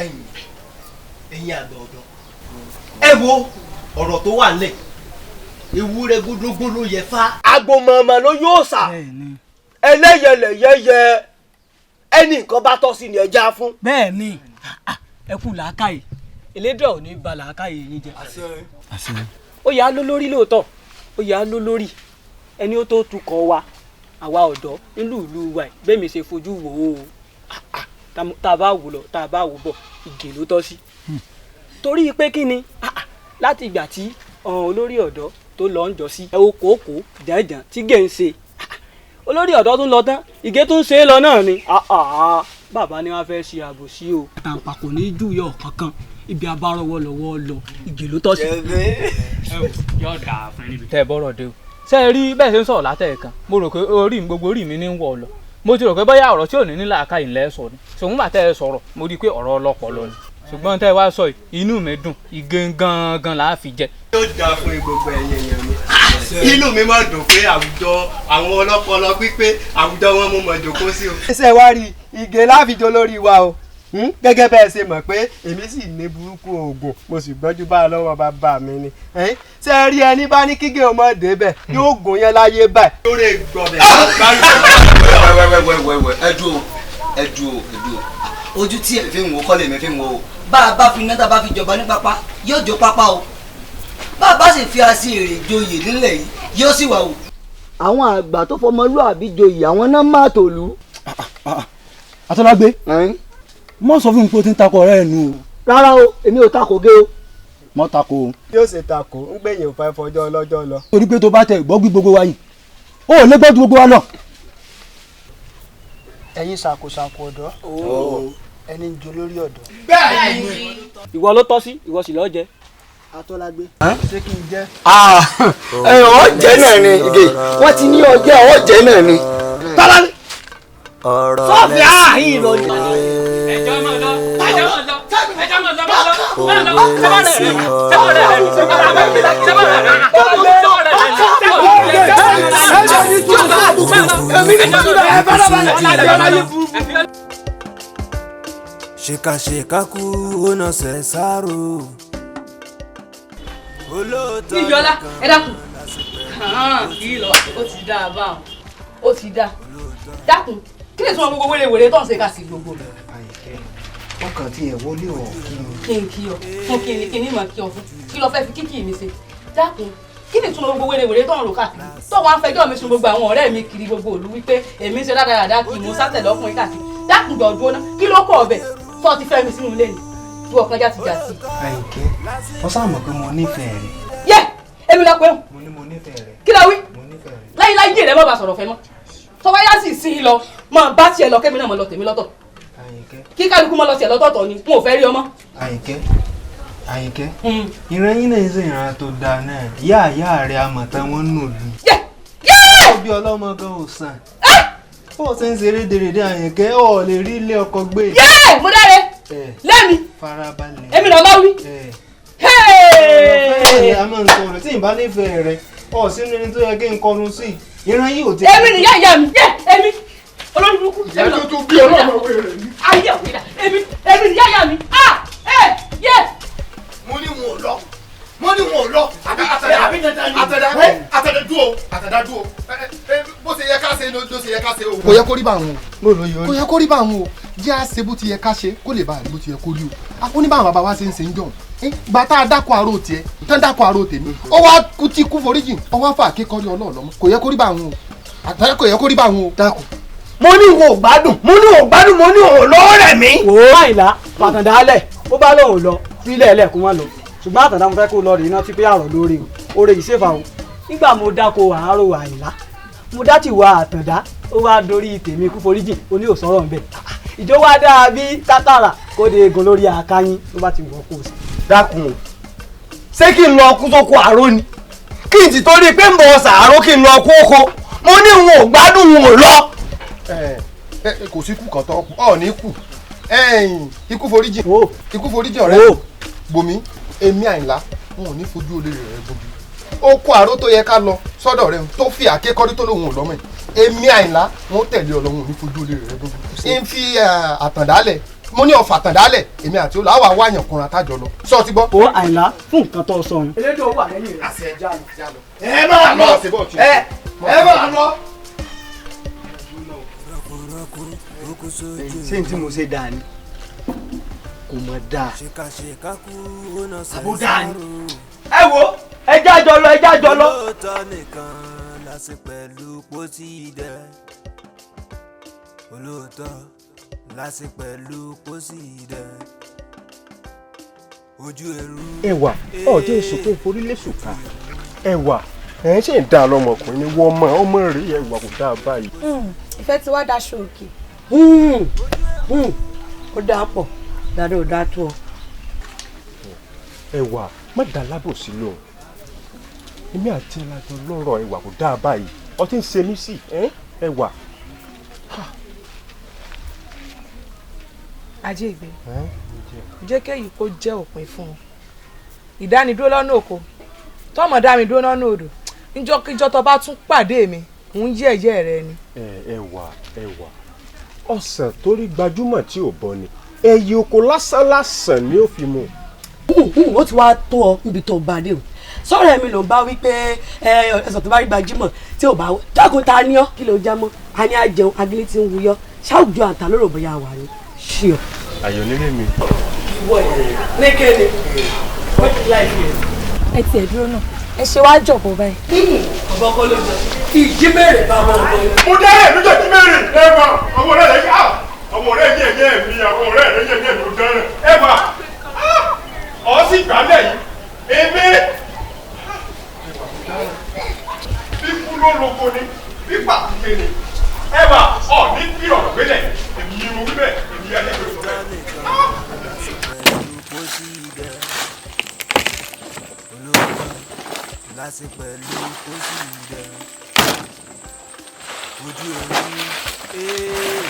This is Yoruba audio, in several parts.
ẹ̀yin àgbà ọ̀dọ́ ẹ wo ọ̀rọ̀ tó wà nílẹ̀ ewúrẹ́ gbódógbó ló yẹ fá. agbomọ̀ọ̀mọ̀ ló yóò sà ẹlẹ́yẹlẹ̀ yẹyẹ ẹnì nǹkan bá tọ́ sí ni ẹja fún. bẹ́ẹ̀ ni ẹ kú làákàyè elédè ò ní ba làákàyè yín jẹ. ó yà á ló lórí lóòótọ́ ó yà á ló lórí ẹni ó tó tukọ̀ wa àwa ọ̀dọ́ nílùú ìlú wa bẹ́ẹ̀ mi ṣe fojú wò ó tá a bá wò lọ tá a bá wò bọ̀ ìgè ló tọ́ sí. torí pé kí ni láti ìgbà tí olórí ọ̀dọ́ tó lọ ń jọ sí ẹ wo kòókò jàǹjàǹ tí gẹ̀ ń ṣe olórí ọ̀dọ́ tún lọ tán ìgè tún ṣe é lọ náà ni bàbá ni wọ́n fẹ́ ṣe àbòsí o. àtàǹpà kò ní í júyọ̀ kankan ibi abárọwọ́ lọ́wọ́ lọ ìgè ló tọ́ sí. yóò dà fún níbi tẹ́ ẹ bọ́rọ̀ dé o. ṣé ẹ rí bẹ́ẹ̀ ṣe ń sọ̀rọ̀ látẹ̀ẹ̀kan mo rò pé gbogbo orí mi ní ń wọ̀ ọ lọ mo ti rò pé bóyá ọ̀rọ̀ tí ò ní nílà ká ìlẹ̀ sọ ni ṣùgbọ́n bàtẹ́ ẹ sọ̀rọ̀ mo rí i pé ọ̀rọ̀ ọlọ́pọlọ ni ṣùgbọ́n tẹ́ ẹ wá sọ inú mi dùn gangan là á fi jẹ. yóò dáa fún gbogbo ẹ̀yin èèyàn mi inú mi máa dùn pé àwùjọ àwọn ọlọ́pọlọ pípé àwùjọ wọn mo mọ̀ jòkó sí o. ṣé wá rí ìgè láfijọ́ lórí wa o gẹ́gẹ́ bẹ́ẹ̀ ṣe mọ̀ pé èmi sì ní burúkú oògùn mo sì gbọ́njú bá a lọ́wọ́ bàbá mi ni ṣé ẹ rí ẹni bá ní kígé ọmọ débẹ̀ yóò gùn yẹn láyé báyìí. lórí gbọ̀bẹ̀ ẹ dúró ojú tí ẹ fi ń wo kọ́ lèmi fi ń wo o bá a bá fi iná tá a bá fi jọba ní pápá yóò jó pápá o bá a bá sì fi àṣì èrè joyè nílẹ̀ yìí yóò sì wà o. àwọn àgbà tó fọmọlúàbí joyè àwọn náà má tòlú. Atọ́lágbé mọ sọ fún mi pé o ti ń takò ọ̀rẹ́ ẹ̀ nù o. rárá o èmi ò takò gé o. mọ takò o. yóò ṣe takò ń gbẹ̀yìn òfà ìfọjọ́ ọlọ́jọ́ lọ. torí pé tó bá tẹ ìgbọ́ gbí gbogbo wa yìí o ò lè gbọ́ ju gbogbo wa lọ. ẹ̀yin ṣàkóṣàkó ọ̀dọ́ ẹni ń jo lórí ọ̀dọ́. bẹ́ẹ̀ni ìwọ ló tọ́ sí ìwọ sì lọ́ọ́ jẹ. Atọ́lágbé ṣé kí n jẹ́. ọ̀jẹ̀ náà ni ìgè wọ́n ti ní ọjẹ́ ọ̀jẹ̀ náà ni. tọ́lá ní. sọ́ọ̀fì ààyè lọ ni. ẹjọ́ máa lọ ẹjọ́ máa lọ ẹjọ́ máa lọ ṣèkàṣèkà kú ọ̀nà ṣẹ̀ṣàrò. ìjọlá ẹ dákun kì í lọ ó ti dá a bá ó ti dá dákun kí lè tún ọ gbogbo wérewère tó ń ṣe ká sí gbogbo rẹ. ọkàn tí ẹ wọlé ọ kí n kí ọ fún kí ni kí ni mà kí ọ fún kí lọ fẹ́ fi kíkì mi ṣe dákun kí ni tún ọ gbogbo wérewère tó ń rò káàkiri tó wọn á fẹjọ́ mi sùn gbogbo àwọn ọ̀rẹ́ mi kiri gbogbo òlu wípé èmi ń ṣe dáadáa kí mo sátẹ̀lẹ̀ ọkùnrin káàkiri dákun jọ̀ọ́ ná kí ló kọ̀ ọbẹ̀ tó ti fẹ́ mi sínú ilé ni tí ọkàn já ti jà sí. Àyìnkẹ́ ọ sáà mọ̀ pé mo nífẹ̀ẹ́ rẹ̀. yẹ èmi lọ pé mo ní mo nífẹ̀ẹ́ rẹ̀. kí ló wí mo nífẹ̀ẹ́ rẹ̀. láyé láyé rẹ má bàa sọ̀rọ̀ fẹ́ mọ́ tọ́wọ́ yá sì sí i lọ máa bá tiẹ̀ lọ kémi náà mọ̀ lọ tèmi lọ́tọ̀ Àyìnkẹ́ kí kálukú mọ̀ lọ tiẹ̀ lọ́tọ̀ọ̀tọ̀ ni n ò fẹ́ rí ọmọ. Àyìnkẹ́ ìran yín náà ń ṣe ìran tó dáa náà ìyá rẹ̀ àmọ̀tán wọn nù lù. bí ọlọ́mọ gan ò sàn ó ṣe ń ṣeré dèrèdè Àyìnkẹ́ ọ̀ lè rí ilé ọkọ gbé. mo dáre lẹ́mi farabalẹ̀ èmi lọ bá wí. ọ̀rọ̀ a máa ń sọ̀rọ̀ tí ìbá nífẹ̀ẹ́ rẹ̀ ọ̀ sínú ẹni tó yẹ kí n kọnu sí ìran yìí ò ti. èmi nìyá ìyá mi èmi olórí burúkú. ìyá tó tún bí ọlọ́mọ wẹ̀rẹ̀ ni. ayé òkèdà èmi nìyá ìyá mi mo ní wọn ò lọ àtẹ̀dá dúró bó ṣe yẹ ká ṣe ló ṣe yẹ ká ṣe o. kò yẹ kó rí bá àwọn o kò yẹ kó rí bá àwọn o jẹ́ àṣẹ bó ti yẹ ká ṣe kó lè bá àrí bó ti yẹ kó rí o ó ní báwọn bàbá wa ṣe ń ṣe ń jọ gba tá a dákọ̀ àrò tiẹ̀ tán dákọ̀ àrò tèmi ó wá kú tí kú foríjì ó wá fà kékọ́rí ọlọ́ọ̀lọ́mọ kò yẹ kó rí bá àwọn o àtàlẹ́ kò yẹ kó rí bá àwọn o dákun. mo ní ìwọ ò gbádùn mo ní òun lọ́wọ́ rẹ̀ mí. wò ó àìlá pàtàndálẹ̀ bó bá lóun lọ sílẹ̀ ẹlẹ́kùn wọn lọ ṣùgbọ́n àtàndá mo fẹ́ kó lọ rí iná tí pé àrọ̀ lórí o oore ìṣèfà o nígbà mo dáko àárò àìlá mo dá tìwà àtàndá ó wá dorí tèmi kú foríjì ó ní òsọ̀rọ̀ ń bẹ̀ ìjọ wá dáa bí tátàrà kó de egun lórí àkáyín ló bá ti wọ̀ kó o sí. dákun o ṣé kí n lọ kú sóko àárò ni kí n ti torí pé ń bọ̀ ṣàárò kí n lọ kú oko mo ní n ò gbádùn n ò lọ. kò sí kú kan tó kù ọ ní kù ikú foríjì ọ̀rẹ́ gbomi èmi Àyìnlá wọn ò ní fojú olè rẹ̀ gbomi ó kó àrò tó yẹ ká lọ sọ́dọ̀ rẹ̀ tó fi àkékọ́rí tó lóun ò lọ́mọ ẹ̀ èmi Àyìnlá wọn tẹ̀lé Ọlọ́run ò ní fojú olè rẹ̀ gbomi ń fi àtàndálẹ̀ mo ní ọ̀fà tàdálẹ̀ èmi àti olú àwa wáyàn kunra tájọ lọ sọ ti gbọ́. ó Àyìnlá fún nǹkan tó sọ. elédò wà lẹ́yìn rẹ̀. àṣẹ jálọ. ẹ máa lọ ẹ máa lọ. ṣé n tí mo ṣe dáa ni kò mọ̀ dáa. àbò dáa ni. ẹ wo ẹ jájọ lọ ẹ jájọ lọ. olóòótọ́ nìkan lásì pẹ̀lú pósí dẹ olóòótọ́ lásì pẹ̀lú pósí dẹ ojú ẹrú. ẹwà ọjọ́ ìsòkò ìforílẹ̀ sùkà ẹwà ẹ̀ ṣe ń dá lọ́mọkùnrin ni wọ́n mọ ọmọ rẹ̀ ẹwà kò dáa báyìí. ìfẹ́ ti wá daṣọ òkè. ó dáa pọ̀ dáadáa ò dáa tó ọ. ẹwà má dá lábòsí lóhùn èmi àti ẹlẹ́jọ́ lọ́rọ̀ ẹwà kò dáa báyìí ọtí ń ṣe mí sí ẹwà. ajé ìgbé jẹ́ kéyìí kó jẹ́ òpin fún un ìdánidúró lọ́nà òkò tọ́mọ̀ dá mi dúró lọ́nà odò níjọ́kíjọ́ tó bá tún pàdé mi ń yẹ̀yẹ́ rẹ ni. ẹwà ọ̀sán torí gbajúmọ̀ tí ò bọ́ ni ẹyẹ oko lásán ni ó fi mú. ó ti wá tó ọ níbi tó bá dé o sọ̀rọ̀ ẹ̀mí ló ń bá wí pé ẹ̀sán tó bá rí gbajúmọ̀ tí ò bá wọ dákun ta ni ọ́ kí ló já mọ́ a ní àjẹun agilé tí ń wuyọ́ ṣáàjọ àtà lóró bóyá wà ní ṣí ọ. ayọ̀ nílé mi. ìwọ ẹ̀ ní kéde wọ́n ti láì fi ẹ̀. ẹ tiẹ̀ dúró náà ẹ ṣe wá jọ̀bọ̀ báyìí. ọ̀bọ̀ kọ́ ló jọ ìjímèrè bá wọn lọ. mo dáhẹ̀ lójó ìjímèrè ẹ̀fà àwọn ọ̀rẹ́ rẹ̀ yá àwọn ọ̀rẹ́ yẹ̀yẹ́ mi àwọn ọ̀rẹ́ rẹ̀ yẹ̀yẹ́ mi ò dáhẹ̀ ẹ̀fà ọ̀ sì gbálẹ̀ yìí èmi bíkú ló lóko ni bípa kéke ni ẹ̀fà ọ̀ ní bí ọ̀rọ̀ gbélẹ̀ èmi yìí mo wí bẹ́ẹ̀ èmi yá lẹ́gbẹ̀ẹ́ sọ bẹ́ẹ̀. lásì pẹ̀lú pósí dẹ ojú ẹrú ojú ẹrú.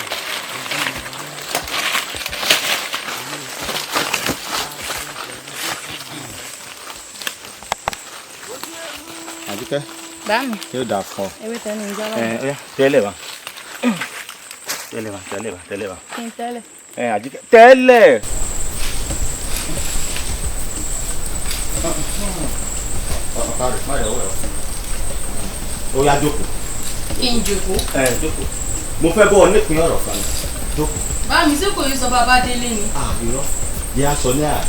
Àbíkẹ́. Báàmì. Yóò dáa fún ọ. Ewé tẹnu ìjà wà. Tẹ́lẹ̀ wa. Tẹ́lẹ̀ wa. Kí n tẹ́lẹ̀. Àbíkẹ́ tẹ́lẹ̀. Ó yá jókòó. Kí n jókòó. Jókòó. Mo fẹ́ bọ́ ọ nípìn ọ̀rọ̀ kan ni. Jókòó. Bá mi sí kò yí sọ bàbá délé ni. Irọ́ yá sọ ní àná.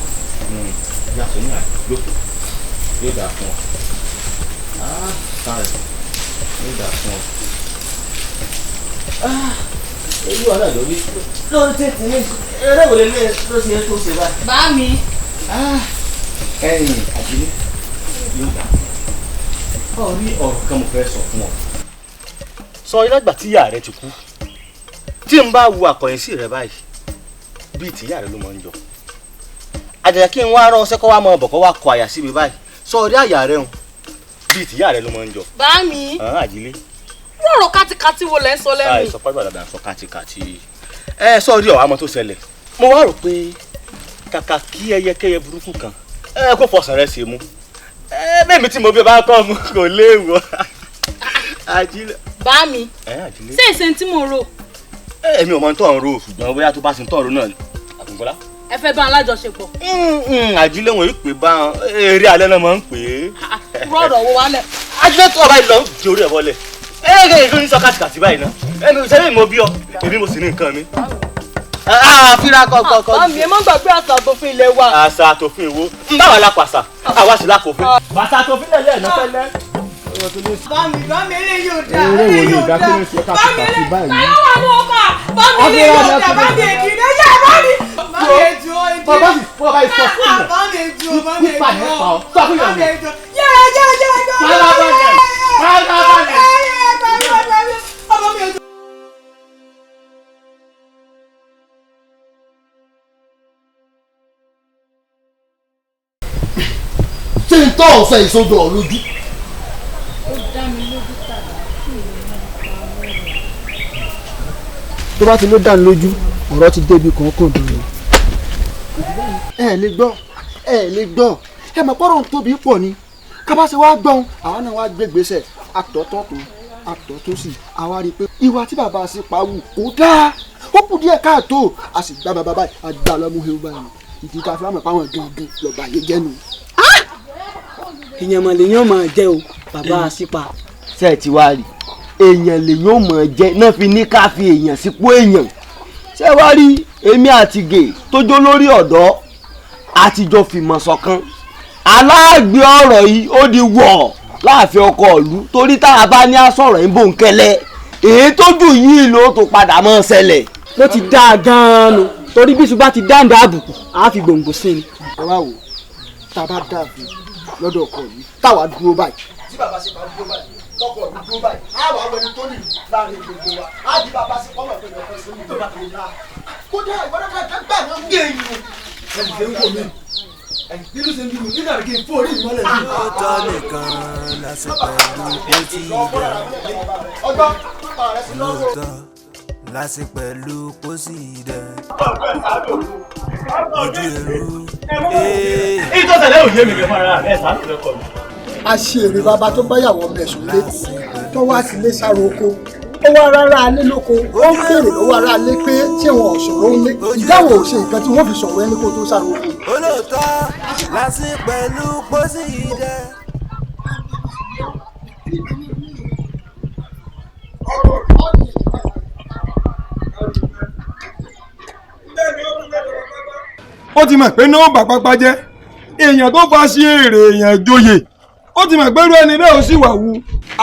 Yá sọ ní àná. Jókòó. Yóò dáa fún ọ. Sáré. Yóò dáa fún ọ. Èyí wà náà lórí. Lórí tètè ní eré wòlé lé ló ṣe é tó ṣe báyìí. Bá mi. Ẹ̀yìn àjílé yóò dáa fún ọ. Ó rí ọ̀rọ̀ kan mo fẹ́ sọ fún ọ. Sọ ilé ìgbà tí ìyá rẹ ti kú. Tí n bá wo àkọ̀yìn sí rẹ báyìí bíi tìyá rẹ ló máa ń jọ. Àjàjà kí n wá rán ọsẹ kó wá mọ ọbọ kó wá kọ àyà sí mi báyìí. Sọ orí àyà rẹ hàn bíi tìyá rẹ ló máa ń jọ. Bá mi. Àjílé. Rọ̀rọ̀ kátikátí wo lẹ́ ń sọ lẹ́nu. Àìsàn pàgbà dáadáa sọ kátikátí. Sọ orí ọ̀hún àmọ́ tó ṣẹlẹ̀. Mo wá rò pé kàkà kí ẹyẹkẹyẹ burúkú kan kó fọsàn rẹ ṣe mú. Bẹ́ẹ̀mi tí mo bí bá kọ́ mu kò léwu. Àjílé. Bá mi. Àjílé. Ṣé ìṣe tí mo rò? Èmi ò mọ ní tọ́ ń ro ṣùgbọ́n bóyá tó bá ṣe ń tọ́ ń ro náà Àgùnbọ́lá. Ẹ fẹ́ bá wọn lájọṣepọ̀. Àjílé wọn yóò pè bá eré alẹ́ náà máa ń pè é. Rọ̀rọ̀ wo wálẹ̀. Àjílé tó ọba ìlọ di orí ẹ̀ bọ́lẹ̀. Èyí ní sọ kàtìkàtì báyìí ná. Ṣé mo bí ọ? Èmi mo sì ní nǹkan mi. Fíra kọ̀ọ̀kan. Àmì ẹ má gbàgbé àṣà àtòfin ilé wa. Àṣà àtòfin ìwo ń bá wa lápàṣà àwa sì lákòófin. Bàtà àtòfin náà lẹ́ẹ̀ná fẹ́lẹ́. Bámi eléyìí ò dáa eléyìí ò dáa bámi eléyìí káyọ̀ wà ní ọkà bámi eléyìí ò dáa bámi èjì ní ẹ̀yà bámi èjì ó èjì bámi èjì ó bámi èjì ó bámi èjì ó ṣé n tọ́ ọ̀sẹ̀ ìsodò ọ̀ lójú. ó dá mi lójú tàbí kí ìlú náà pa ọ̀rọ̀. tó bá ti ló dá lójú ọ̀rọ̀ ti débi kankan dùn. ẹ lè gbọ́ ẹ mọ̀ pọ́rọ̀ ń tóbi pọ̀ ni kábàṣe wá gbọ́n àwa náà wá gbé gbèsè àtọ̀tọ̀tún àtọ̀tún sí àwa rí i pé ìwà tí bàbá sí pa wù kó dáa ó kù díẹ̀ káàtó a sì gbá bàbá báyìí a gbà lọ́mú hewu báyìí ìdí ká fúlámù páwọn gangan lọ́ba yé jẹ́ nù. èèyàn mọ̀ lèyàn máa jẹ́ o bàbá àṣìpa. ṣé ẹ ti wá rí èèyàn lèyàn máa jẹ náà fi ní ká fi èèyàn sípò èèyàn ṣé wá rí èmi àti gè tó jó lórí ọ̀dọ́ àtijọ́ fìmọ̀ ṣọ̀kan aláàgbé ọ̀rọ̀ yìí ó di wọ̀ láàfin ọkọ ìlú torí tá a bá ní àsọ̀rọ̀ ń bò ń kẹlẹ́ èyí tójú yìí ló tó padà mọ́ ṣẹlẹ̀. ló ti dáa gan-an nu torí bí ṣùgbọ́n ti dáǹdà àbùkù á fi gbòǹgbò sí ni. ẹ wá wò tá a bá dàbí lọ́dọ̀ ọkọ mi táwa dúró báyìí. tí bàbá ṣe bá dúró báyìí tọkọ mi dúró báyìí á wà wẹni tó nìlú láàrin gbogbo wa á di bàbá ṣe kọ́mọ̀ pé ọkọ ṣe ń tó bá tó yá. kódà ìgbọ́dọ̀ ká gbà náà ń gé eyín o ẹnì ṣe ń wò mí nínú ṣe ń bí mi nínú àríkè fún orí ìmọ̀lẹ̀ mi. ọjọ́ nìkan lásìkò pẹ̀lú bó ti dẹ̀. ọgbọ́n ààrẹ sí lọ́wọ́. lóòótọ́ lásìkò pẹ̀lú bó sì dẹ̀. ojú ẹ̀rú. ìtọ́sẹ̀lẹ̀ òye mi kẹ́ fara rẹ̀ sáà lọ́kọ̀ mi. a ṣe èrè bàbá tó báyàwó ọmọ ẹ̀sùn lé tó wá sí ilé sáré oko ó wá rárá alé lóko ó ń béèrè lọ́wọ́ ará alé pé tí wọn ò sọ̀rọ̀ ń lé ìdáwọ̀ ò ṣe nǹkan tí wọ́n fi sọ̀rọ̀ ẹni kó tó sáré oko. olóòótọ́ lásìkò pẹ̀lú bó sì dẹ̀. ó ti mọ̀ pé náà bàpápá jẹ́ èèyàn tó fa sí èrè èèyàn joyè ó ti mọ̀ pé irú ẹni bẹ́ẹ̀ ó sì wà wù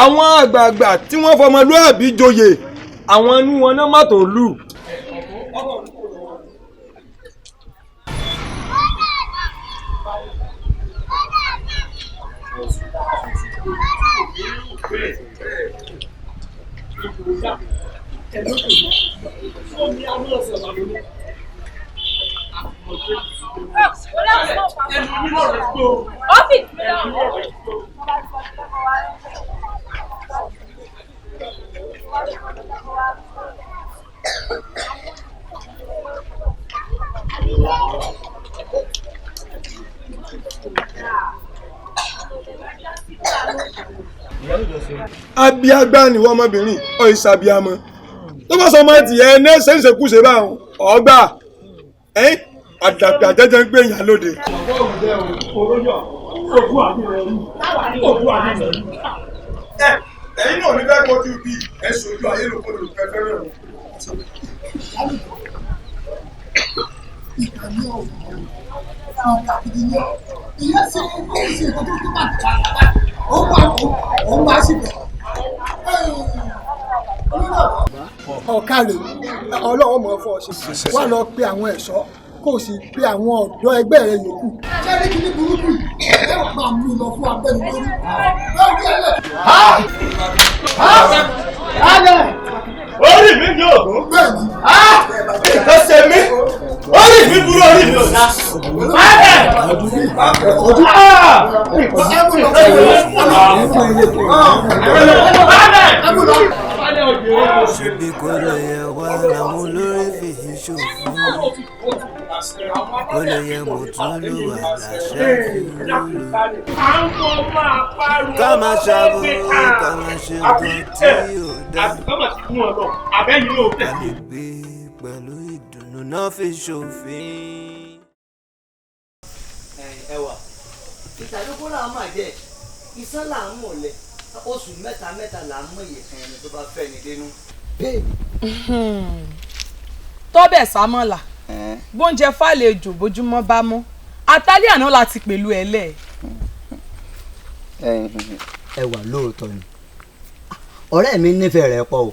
àwọn àgbààgbà tí wọ́n fọmọlúàbí joyè àwọn inú wọn náà má tó lù. abiagba ni wọ́n ọmọbìnrin ọ ìsàbíamọ tó bá sọ ọmọ tiẹ̀ ní ṣèṣekúṣe báwọn ọgbà àdàpè àjẹjẹ ń gbé yàn lóde. ẹ̀yin náà ní bẹ́ẹ̀ kojú bí ẹ ṣojú ayé ló kọjú fẹ́fẹ́ rẹ̀ wọ́n. ìkànnì ọ̀hún ọ̀gá gidi ni ìyá ṣe é ṣe ìtọ́jú tó bá ti bá ó wà ó ń bá sí bẹ̀. ọ̀ka rè ọlọ́wọ́ mọ̀ fọ́ ṣe wà lọ pe àwọn ẹ̀ṣọ́ kó o sì pe àwọn ọ̀dọ́ ẹgbẹ́ rẹ yòókù. jẹ́rí kí ní burúkú ẹ máa mú un lọ fún abẹ́ni lórí. orí mi ní ògùn. bẹ́ẹ̀ni. tó ṣe mí orí mi burú orí mi ò dá. ṣebí kò lè yẹ wá làwọn olórí fìhí ṣòfin kò lè yẹ mọ̀túnlù àlàṣẹ ìlú. ká máa ṣàbùrù ká máa ṣe nǹkan tí ò dá. a lè gbé pẹ̀lú ìdùnnú náà fi ṣòfin. ẹ wà ìtàdókò là ń mà jẹ iṣan là ń mọ̀lẹ́ oṣù mẹ́ta là ń mọ̀ ìyẹ̀kan ẹni tó bá fẹ́ ni dénú. tọ́bẹ̀ sámọ́là bóúnjẹ fàlejò bójúmọ́ bá mọ́ àtàlẹ́ àná láti pẹ̀lú ẹ lẹ̀. ẹ wà lóòótọ́ ni ọ̀rẹ́ mi nífẹ̀ẹ́ rẹ̀ pọ̀ o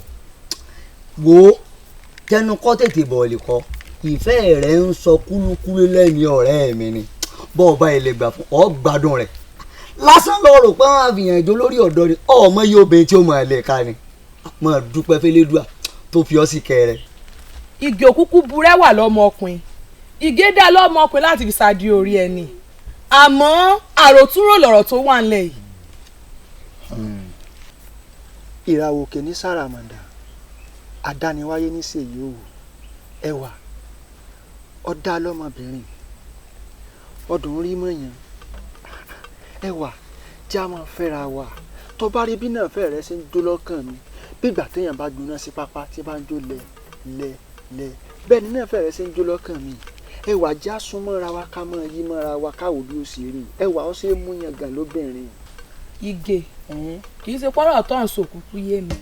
wo tẹnu kọ́ tètè bọ̀ọ̀lì kọ́ ìfẹ́ rẹ̀ ń sọ kúlúkúlú lẹ́mìí ọ̀rẹ́ mi ni bọ́ọ̀ bá ilé gbà fún ọ gbádùn rẹ̀ lásán lọ rò pé wọn àfihàn ìjọ lórí ọ̀dọ́ ni ọmọ yìí obìnrin tí ó mọ ẹlẹ ká ni mọ dúpẹ́ fẹlẹdùà tó fi ọ sí kẹrẹ. igi òkúkú burẹ́wà lọ́mọkùnrin ìgédà lọ́mọkùnrin láti fi ṣáàdì orí ẹni àmọ́ àròtúrò lọ̀rọ̀ tó wà ńlẹ̀ yìí. ìràwọ̀ òkè ní sàràmàdà àdániwáyé ní sèyí òwò ẹwà ọ̀dà lọ́mọbìnrin ọdún rí mọ̀yàn ẹwà tí a máa fẹ́ra wa tó bá rí bí náà fẹ́ rẹ ṣe ń jó lọ́kàn mi bí ìgbà téèyàn bá gbóná sí pápá tí bá ń jó lẹ lẹ bẹ́ẹ̀ ni náà fẹ́rẹ̀ ṣe ń jó lọ́kàn mi ẹwà já súnmọ́ra wa ká máa yí mọ́ra wa káwò bí ó ṣe rí ẹwà ó ṣe é mú yangàn lóbìnrin. Ige kì í ṣe pọ́nrọ̀ tó ń sòkùnkù yé mi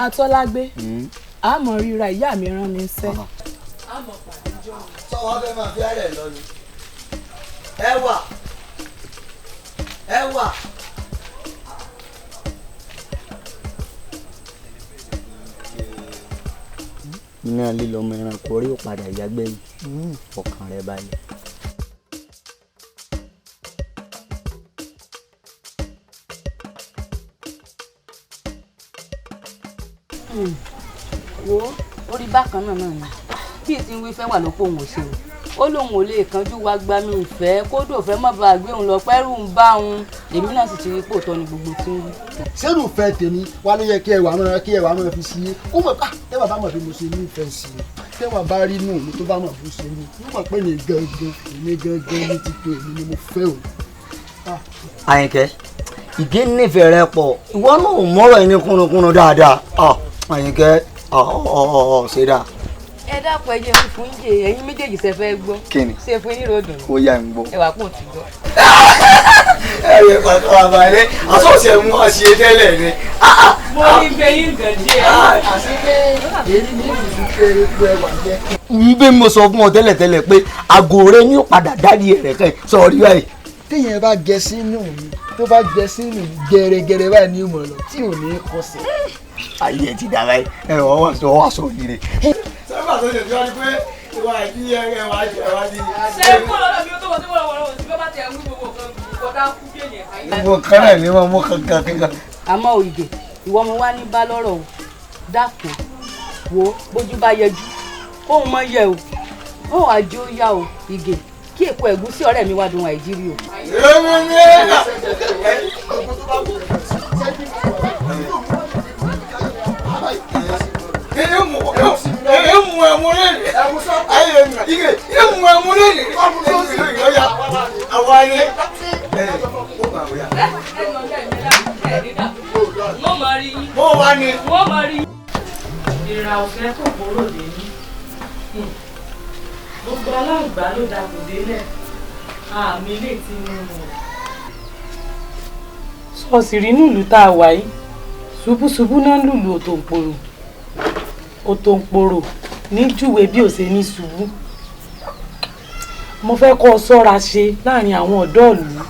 Atọ́lágbé àmọ́ ríra ìyá mi rán mi sẹ́. àmọ́ pàdé jọ. sọ́wọ́n fẹ́ máa fi ẹ̀rẹ̀ lọ ni ẹwà. iná lílọ ọmọ ẹranko orí ò padà yàgbẹ́ yìí ọkàn rẹ balẹ̀. wo orí bákan náà ni bí ti ń wí fẹ́ wà lóko òun ò ṣe o ó lóun ò lè kánjú wá gbá mi ìfẹ́ kódò fẹ́ má bàa gbé òun lọ pẹ́rù ń bá òun èmi náà sì ti rí pòótọ́ ni gbogbo tí ń wí. sẹ́rù fẹ́ tèmi wá ló yẹ kí ẹwà máa fi sí i kó mọ̀ ká tẹ́wà bá mọ̀ bí mo ṣe nífẹ̀ẹ́ sí i tẹ́wà bá rí nù mí tó bá mọ̀ bó ṣe rí mo mọ̀ pé èmi gangan ní títò èmi ni mo fẹ́ o. Àyìnkẹ́ Ìgè nífẹ̀ẹ́ rẹ pọ̀ ìwọ náà ò mọ́rọ̀ ẹni kúnnukúnnu dáadáa Àyìnkẹ́ ṣe dáa. ẹ dákun ẹ jẹ́ fún jẹ ẹ̀yin méjèèjì ṣe fẹ́ gbọ́ ṣe fún yín ròdùn ó yà ń gbọ́. ẹ wà pọ̀ tí gbọ́. ẹ yẹ pàtó àbálẹ àsọ̀ọ̀sẹ̀ mú ọ̀sẹ̀ tẹ́lẹ̀ ni. mo ní gbé yín gàn díẹ̀. n bí mo sọ fún ọ tẹ́lẹ̀tẹ́lẹ̀ pé àgọ́ rẹ ní ó padà dádì rẹ̀ kẹ́ sọ rí báyìí. téèyàn bá jẹ sínú mi tó bá jẹ sínú mi gẹrẹgẹrẹ báyìí ní ìmọ̀ lọ tí ò ní kọsẹ̀. ayé ẹ ti dà báyìí ẹ wọ́n wá sọ òyìnbó. sábà tó ṣe tí wọ́n ti pé ìwà ìdí ẹwà di. ṣé kó lọ́dọ̀ bí ó tó wọ́n tí wọ́n wọ́n tí wọ́n bá tẹ̀ ń wí gbogbo kan kọ́dá kú bí ènìyàn. gbogbo kan náà ni wọ́n mú kankan. àmọ́ Ìgè ìwọ mo wá ní bá lọ́rọ̀ o dákun wo bójú bá yẹjú kóun mọ yẹ o ó wàá jó yá o Ìgè kí èpo ẹ̀gúsí ọ̀rẹ́ mi wá dùn àìjírí o. ìrà òfẹ́ kò kúrò lé ní gbogbo aláǹgbá ló dàpò délẹ̀ àmì lè ti mú un. ṣọ́ọ̀ṣì rí nílùú tá a wà yìí ṣubúṣubú náà ń lùlù òtòǹpòrò ní júwe bí ò ṣe ní ṣubú. mo fẹ́ kọ́ ọ ṣọ́ra ṣe láàrin àwọn ọ̀dọ́ ìlú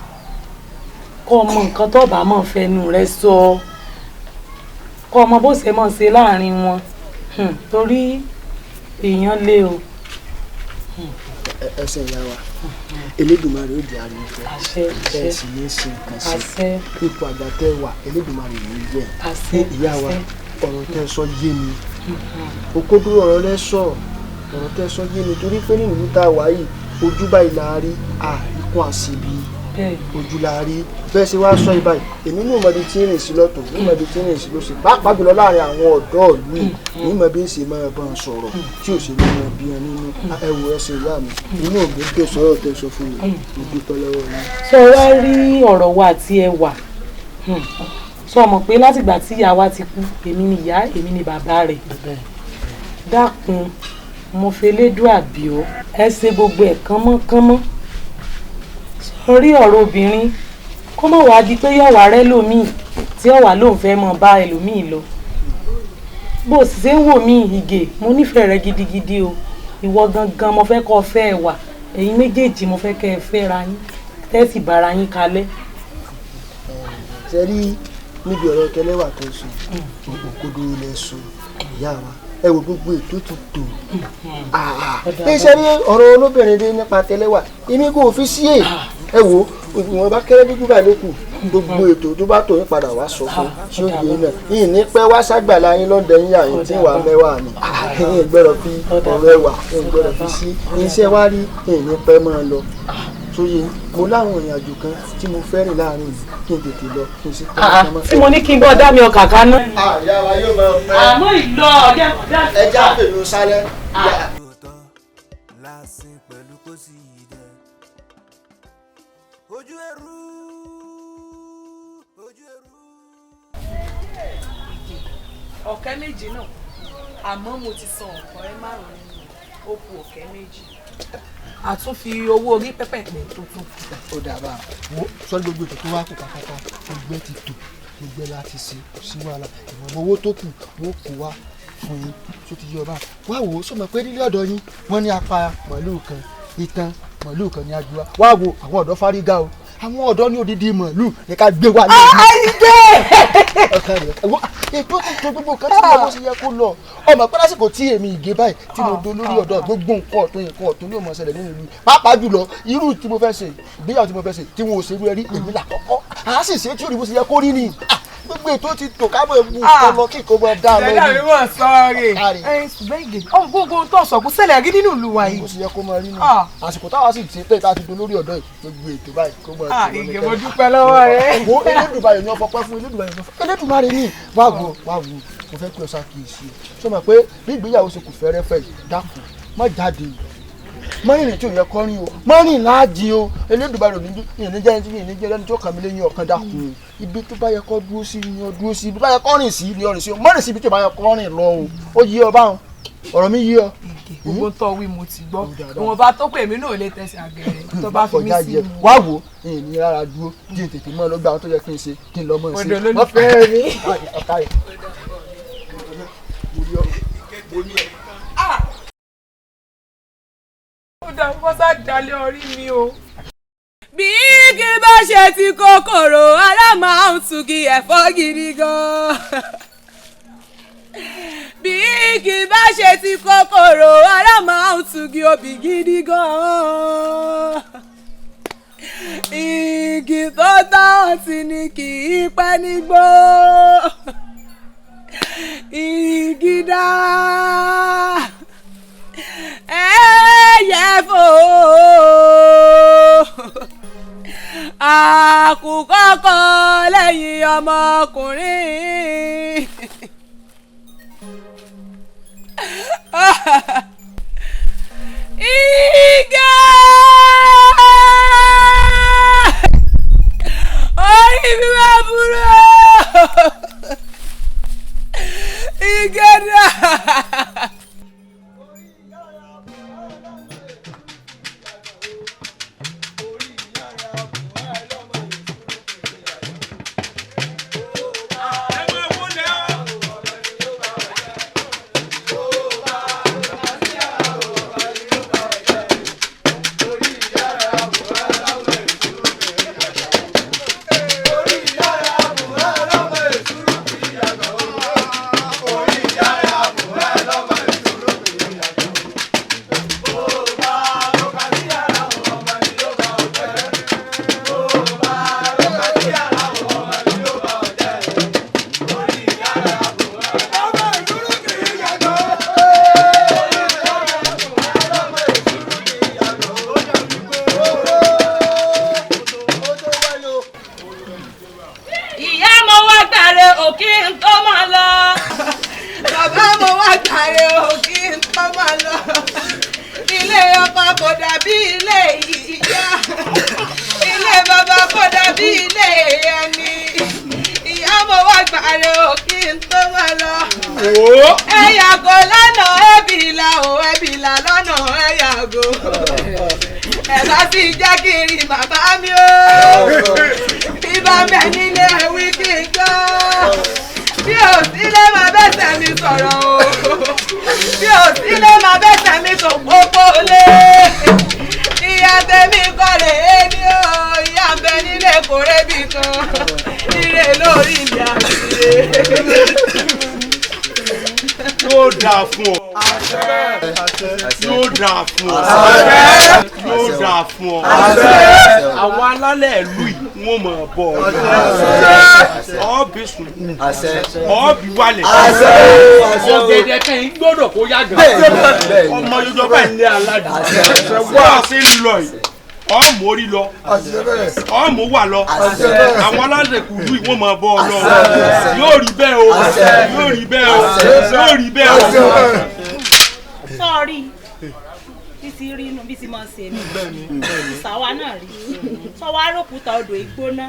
kọ́ ọmọ nǹkan tó bá mọ̀ fẹnu rẹ sọ kọ́ ọmọ bó ṣe mọ̀ ṣe láàrin wọn torí èèyàn lé o. ẹsẹ̀ ìyá wa Elédùmarè ó di àárín ìfẹ́ ẹ sì ní í ṣe nǹkan sí ipò àgbà tẹ́ wà Elédùmarè ò ní jẹ́ ìyá wa ọ̀rọ̀ tẹ́ sọ yé mi òkodoro ọ̀rọ̀ rẹ sọ ọ̀rọ̀ tẹ́ sọ yé mi torí pé nínú tá a wà yìí ojú báyìí la rí àríkún àṣebí ojú la rí bẹ́ẹ̀ ṣe wá sọ ìbáyìí èmi ní ìmọ̀bi tí ń rìn sí lọ́tọ̀ ní ìmọ̀bi tí ń rìn sí lọ́sẹ̀ pàápàá jùlọ láàrin àwọn ọ̀dọ́ ìlú yìí ní ìmọ̀bi ń ṣe máa bá ń sọ̀rọ̀ tí ò ṣe ní máa bí wọn nínú ẹwù ẹsẹ̀ ìyá mi inú òbí dé sọ̀rọ̀ tẹ́ sọ fún mi mo dúpẹ́ lọ́wọ́ yín. sọ wá rí ọ̀rọ̀ wa àti ẹwà sọ mọ̀ pé látìgbà tí ìyá wa ti kú èmi ni ìyá èmi ni bàbá rẹ̀ dákun mo fi Elédùà bí ọ ẹ ṣe gbogbo ẹ̀ kánmọ́kánmọ́ sọrí ọ̀rọ̀ obìnrin kó mọ̀ wá di pé yọ̀wá rẹ lòmíì tí ọ̀wá lòun fẹ́ mọ̀ bá ẹlòmíì lọ bó o sì ṣe ń wò mí Ìgè mo nífẹ̀ẹ́ rẹ gidigidi o ìwọ gangan mo fẹ́ kọ́ ọ fẹ́ ẹ wà ẹ̀yin méjèèjì mo fẹ́ kẹ́ ẹ fẹ́ ra yín tẹ́sì bára yín kalẹ̀. ṣe rí níbi ọ̀rọ̀ tẹlẹ́wà tó sùn òkodoro ilẹ̀ sùn ìyá wa ẹ wo gbogbo ètò ti tò iṣẹ́ ní ọ̀rọ̀ olóbìnrin dé nípa tẹlẹ́wà èmi kò fi sí ẹ wo ìwọ̀n bá kéré dúdú báyìí ló kù gbogbo ètò tó bá tò yín padà wá sọ fún tí ó yé náà yìí ní pẹ́ wá ságbàlá yín lọ́dẹ yín àyìn tí wàá mẹ́wàá ni yìí gbọ́dọ̀ fi ọ̀rọ̀ ẹwà yìí gbọ́dọ̀ fi sí iṣẹ́ wá rí yìí ní pẹ́ máa lọ sóye mo láwọn ìrìn àjò kan tí mo fẹ́ rìn láàrin ìlú kí n tètè lọ kí n sì tẹ́ ẹ. tí mo ní kí n bọ́ dá mi ọkà kaná. àyà wa yóò máa pẹ́. àmọ́ ìlọ ọ̀dẹ́ ẹja pẹ̀lú sálẹ̀. ọ̀kẹ́ méjì náà àmọ́ mo ti san ọ̀kọ̀rẹ́ 5 nínú ó kù ọ̀kẹ́ 2. a tún fi owó orí pẹ́pẹ́pẹ́ tó tún kù. ó dàbà wo sọ́ni gbogbo ètò tó wá kù pátápátá gbogbo ẹ̀ ti tò gbogbo ẹ̀ láti ṣe sí wàhálà ìwọ̀n owó tó kù wọ́n kó wá fún yín tó ti yọ bá wá wò ó sọmọ pé nílé ọ̀dọ̀ yín wọ́n ní apá màálù kan ìtàn màálù kan ní agbèwá wá wo àwọn ọ̀dọ́ fárígá o àwọn ọ̀dọ́ ní odidi màálù ní ká gbé wá lẹ́yìn. àìdè. ọkàn rẹ ètò tó gbogbo kan tí mo bó ṣe yẹ kó lọ ọmọ pẹ́ lásìkò tí èmi ìgé báyìí tí mo do lórí ọ̀dọ́ gbogbo nǹkan ọ̀tún ní òmò ṣẹlẹ̀ nínú ìlú pàápàá jùlọ irú tí mo fẹ́ ṣe ìgbéyàwó tí mo fẹ́ ṣe tí wọn ò ṣerú ẹ rí èmi là kọ́kọ́ àá sì ṣe tí òrìbó ṣe yẹ kó rí ni gbogbo ètò ti tò ká mọ̀ ewu kọ́ lọ kí kò mọ̀ dá lọ. ṣẹlẹ̀ mi wọ̀ sọ́ọ̀rì ṣùgbọ́n ìgè ọ̀hún gbogbo tó sọ̀kú ṣẹlẹ̀ rí nínú ìlú wa yìí. ó sì yẹ kó mọ rí nù àsìkò táwa sì ti tẹ̀ tá a ti do lórí ọ̀dọ́ yìí gbogbo ètò báyìí kó mọ̀ rí. ìgè mo dúpẹ́ lọ́wọ́ rẹ. wo Elédùmarè ni wọ́n fọpẹ́ fún Elédùmarè ní wáwo mo fẹ́ kí ọ ṣàkíyèsí o sọ ma pé bí ìgbéyàwó ṣe kù fẹ́rẹ́fẹ́ yìí dákun má jáde má rìnrìn tí ò yẹ kọ́ rìn o má rìn láàjì o Elédùmarè ìníjẹ́ lẹ́ni tó kàn mí lẹ́yìn ọ̀kan dákun ibi tó bá yẹ kọ́ dúró sí ni ọ dúró sí ibi tó bá yẹ kọ́ rìn sí ni ọ rìn sí o má rìn sí ibi tó bá yẹ kọ́ rìn lọ o ó yí ọ báwọn ọ̀rọ̀ mi yí ọ. gbogbo tó wí mo ti gbọ́ ìwọ̀n bá tó pè mí náà lè tẹ̀sí àgẹ̀rẹ̀ tó bá fi mí sí mi. wá wo ní rárá dúró kí n tètè mọ́ lọ́gbà àwọn tó yẹ kí n ṣe kí n lọ́ mọ́ sí. ọ̀dọ̀ olólùfẹ́ mi. ó dà bọ́ sá dalẹ̀ orí mi o. bí kí bá ṣe ti kòkòrò ara máa ń tugi ẹ̀fọ́ gidi gan. bí kí bá ṣe ti kòkòrò ara máa ń tugi obì gidi gan. igi tó tá ọtí ni kì í pẹ́ nígbó. igi dá ẹyẹ fò àkùkọ kọ lẹ́yìn ọmọkùnrin. Ìgè orí mi máa burú Ìgè dà. Àwọn alálẹ̀ ìlú yìí wọ́n mọ̀ bọ̀ ọ̀bí sùn ọ̀bí wálẹ̀ ọ̀gẹ̀dẹ̀ kẹ́yìn gbọ́dọ̀ kó yàgàn ọmọ Yorùbá ilé aládùn wọ́n ṣe ń lọ yìí ọmọ orí lọ ọmọ wà lọ àwọn alálẹ̀ ìlú yìí wọ́n mọ̀ bọ̀ lọ yóò rí bẹ́ẹ̀ o yóò rí bẹ́ẹ̀ o yóò rí bẹ́ẹ̀ o. sọ́ọ̀rì ti rí inú bí ti máa ṣe mí ìsàwá náà rí sọ́wọ́ arókúta odò ìgbóná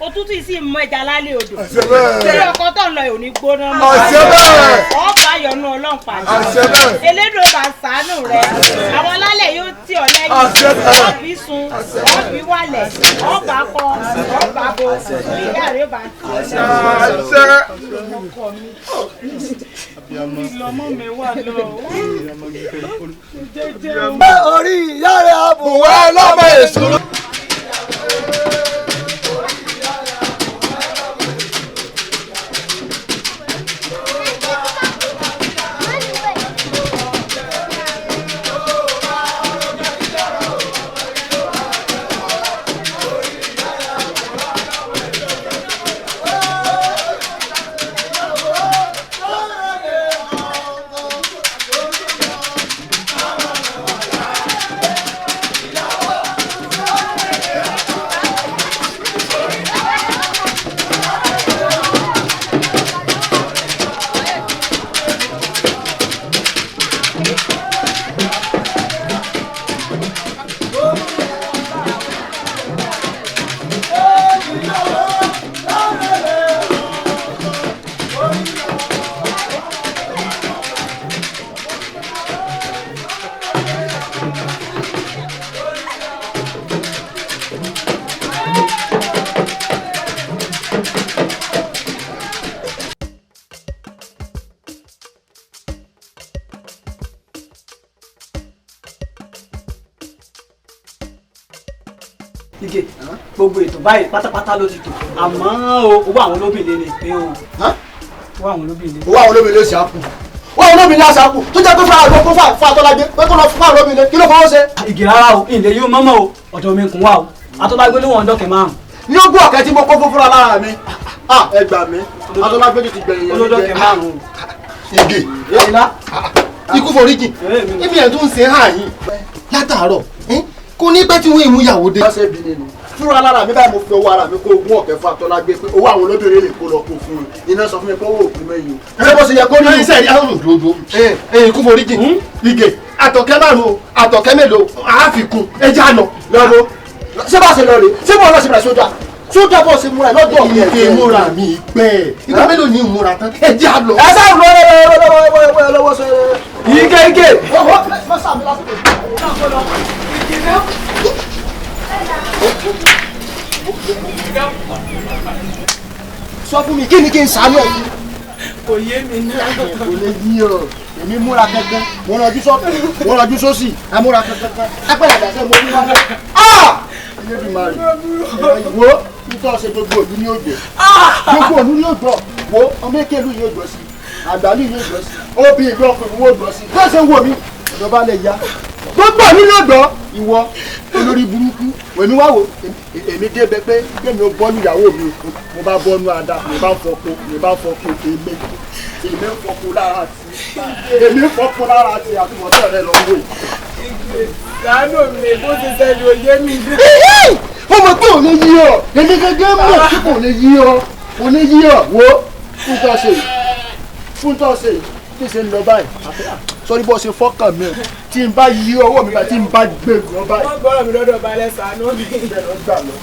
òtútù yìí sì mú ẹja lálẹ́ odò. Àṣẹ bẹ́ẹ̀. Ṣé ọkọ tó ń lọ ò ní gbóná mọ́? Àṣẹ bẹ́ẹ̀. Ọ̀pá yọnu ọlọ́run pàdé. Àṣẹ bẹ́ẹ̀. Elédò bá ṣàánú rẹ̀. Àwọn alálẹ̀ yóò tì ọ́ lẹ́yìn. Àṣẹ bẹ́ẹ̀. Ọ̀bí sun, ọ̀bí wálẹ̀, ọ̀bà kọ, ọ̀bà bo, ìyá rẹ̀ bá tì ọ́ lẹ́yìn. Ọkọ mi. Ìlọmọ mi wà lọ. Bẹ́ orí ìyá rẹ̀ àbùwá lọ́mọ èso. Ige gbogbo ètò báyìí pátápátá ló ti tò àmọ́ owó àwọn olóbìnrin ni pé o owó àwọn olóbìnrin. owó àwọn olóbìnrin ló ṣe àpò owó àwọn olóbìnrin ló ṣe àpò tó jẹ́ pé fún àwọn fún Atọ́lágbé pé kó lọ fún àwọn olóbìnrin kí ló fọwọ́ ṣe. Ige rárá o ilé yóò mọ́mọ́ o ọ̀dọ̀ mi kún wá o Atọ́lágbé ló wọ̀n dọ́kẹ̀ márùn. ní ogún ọ̀kẹ́ tí mo kó fún fúnra lára mi ẹ gbà mí Atọ́lágbé ti gbẹ̀yìn yẹn olódọ́kẹ̀ márùn. Ige ikú foríjì ibi ẹ̀ tó ń ṣe hàn yín látàárọ̀ kò ní pẹ́ tí wọ́n ìmúyàwó dé. ọ̀sẹ̀ ìbílẹ̀ ni fúnra lára mi báyìí mo fi owó ara mi kó ogún ọ̀kẹ́ fún Atọ́lágbé pé owó àwọn olóbìnrin lè kó lọ kó fún un iná sọ fún mi pé owó òpin mẹ́yìn o. ẹ bó ṣe yẹ kó ní iṣẹ́ ìyá òun dòdò ikú foríjì Ige àtọ̀kẹ́ márùn-ún àtọ̀kẹ́ mélòó àáfikún ẹja lọ lọ́wọ́ ṣé bá ṣe lọ rè ṣé mo lọ sí ìbẹ̀rẹ̀ sójà sójà bó ṣe múra lọ́dọ̀ mi ẹ̀ ìmúra mi pẹ́ ìgbà mélòó ni ìmúra tán ẹja lọ. ẹ sáà lọ́wọ́ sọ Ige sọ fún mi kí ni kí n sàánú ẹ yìí. Kò yé mi náà. Kò lè yí ọ èmi múra kankan mo rànjú sọ́tún mo rànjú sósì amúra kankan apẹ̀lẹ̀ àdàsẹ́ mo ní wájú. ilé bí máa rí wo nítorí ọ̀sẹ̀ gbogbo òlu ní òjò gbogbo òlu ní òjò wo ọmọ èké ìlú yóò jọ sí àgbàlú yóò jọ sí obì ìlú ọkùnrin wò jọ sí bí ó ṣe ń wò mí ìjọba lè ya gbogbo òlu ní òjò ìwọ olórí burúkú èmi wá wò èmi débẹ̀ pé kémi ó bọ́nu ìyàwó mi mo bá bọ́nu ada mo bá fọpo èmi ń fọpo lára àti àtúbọ̀tán rẹ lọ wò yìí. Ṣàánú mi bó ti sẹ́ni oyé mi. ó mọ̀ pé ò lè yí ọ èmi gẹ́gẹ́ mọ̀ pé kò lè yí ọ wo fún tó ṣe tí ṣe ń lọ báyìí sọrí bó ṣe fọ́kàn mi tí n bá yí ọwọ́ mi bá tí n bá gbé lọ báyìí. wọ́n gbọ́dọ̀ mi lọ́dọ̀ balẹ̀ ṣàánú mi. ibẹ̀ lọ gbà lọ